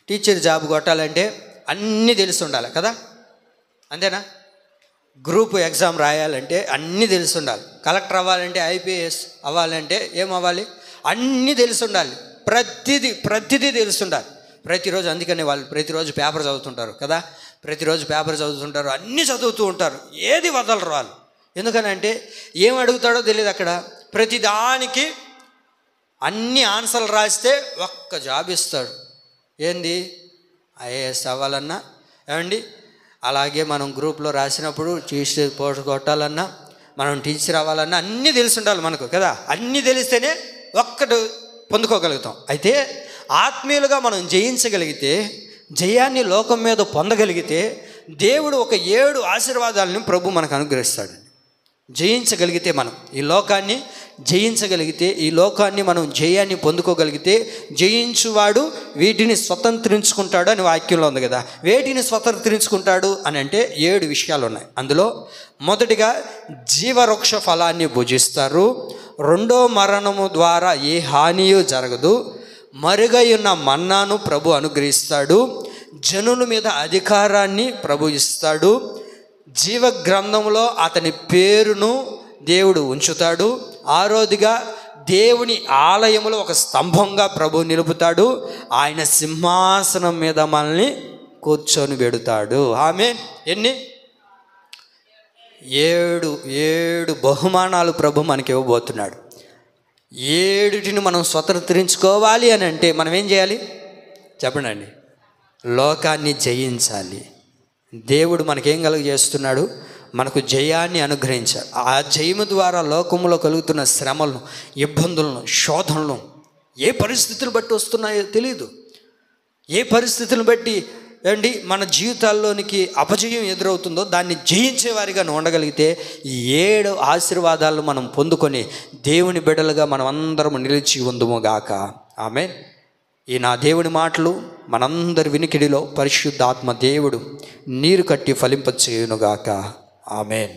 టీచర్ జాబ్ కొట్టాలంటే అన్నీ తెలిసి ఉండాలి కదా, అంతేనా? గ్రూప్ ఎగ్జామ్ రాయాలంటే అన్నీ తెలిసి ఉండాలి. కలెక్టర్ అవ్వాలంటే, ఐపీఎస్ అవ్వాలంటే ఏం అవ్వాలి? అన్నీ తెలిసి ఉండాలి. ప్రతిదీ తెలిసి ఉండాలి ప్రతిరోజు. అందుకని వాళ్ళు ప్రతిరోజు పేపర్ చదువుతుంటారు కదా, అన్నీ చదువుతూ ఉంటారు, ఏది వదలరు వాళ్ళు. ఎందుకనంటే ఏం అడుగుతాడో తెలియదు అక్కడ. ప్రతిదానికి అన్ని ఆన్సర్లు రాస్తే ఒక్క జాబ్ ఇస్తాడు. ఏంది? ఐఏఎస్ అవ్వాలన్నా ఏమండి, అలాగే మనం గ్రూప్లో రాసినప్పుడు టీచర్ పోటీ కొట్టాలన్నా, మనం టీచర్ అవ్వాలన్నా అన్నీ తెలిసి ఉండాలి మనకు కదా. అన్నీ తెలిస్తేనే ఒక్కటి పొందుకోగలుగుతాం. అయితే ఆత్మీయులుగా మనం జయించగలిగితే, జయాన్ని లోకం మీద పొందగలిగితే దేవుడు ఒక 7 ఆశీర్వాదాలను ప్రభు మనకు అనుగ్రహిస్తాడు. జయించగలిగితే, మనం ఈ లోకాన్ని జయించగలిగితే, ఈ లోకాన్ని మనం జయాన్ని పొందుకోగలిగితే, జయించువాడు వీటిని స్వతంత్రించుకుంటాడు అని వాక్యంలో ఉంది కదా. వేటిని స్వతంత్రించుకుంటాడు అని అంటే 7 విషయాలు ఉన్నాయి. అందులో మొదటిగా జీవవృక్ష ఫలాన్ని భుజిస్తారు. రెండో మరణము ద్వారా ఏ హానియూ జరగదు. మరుగై ఉన్న మన్నాను ప్రభు అనుగ్రహిస్తాడు. జనుల మీద అధికారాన్ని ప్రభు ఇస్తాడు. జీవ గ్రంథంలో అతని పేరును దేవుడు ఉంచుతాడు. ఆరోదిగా దేవుని ఆలయంలో ఒక స్తంభంగా ప్రభు నిలుపుతాడు. ఆయన సింహాసనం మీద మనల్ని కూర్చొని పెడతాడు. ఆమేన్. ఎన్ని 7 బహుమానాలు ప్రభు మనకి ఇవ్వబోతున్నాడు. 7టిని మనం స్వతంత్రించుకోవాలి అని అంటే మనం ఏం చేయాలి చెప్పండి? లోకాన్ని జయించాలి. దేవుడు మనకేం కలుగజేస్తున్నాడు? మనకు జయాన్ని అనుగ్రహించాడు. ఆ జయము ద్వారా లోకంలో కలుగుతున్న శ్రమలను, ఇబ్బందులను, శోధనలను ఏ పరిస్థితులు బట్టి వస్తున్నాయో తెలియదు. ఏ పరిస్థితులను బట్టి మన జీవితాల్లోనికి అపజయం ఎదురవుతుందో దాన్ని జయించేవారిగా ఉండగలిగితే ఈ 7 ఆశీర్వాదాలను మనం పొందుకొని దేవుని బిడ్డలుగా మనం అందరం నిలిచి ఉందుముగాక. ఆమేన్. ఈ నా దేవుని మాటలు మనందరి వినికిడిలో పరిశుద్ధాత్మ దేవుడు నీరు కట్టి ఫలింపచేయునుగాక. ఆమేన్.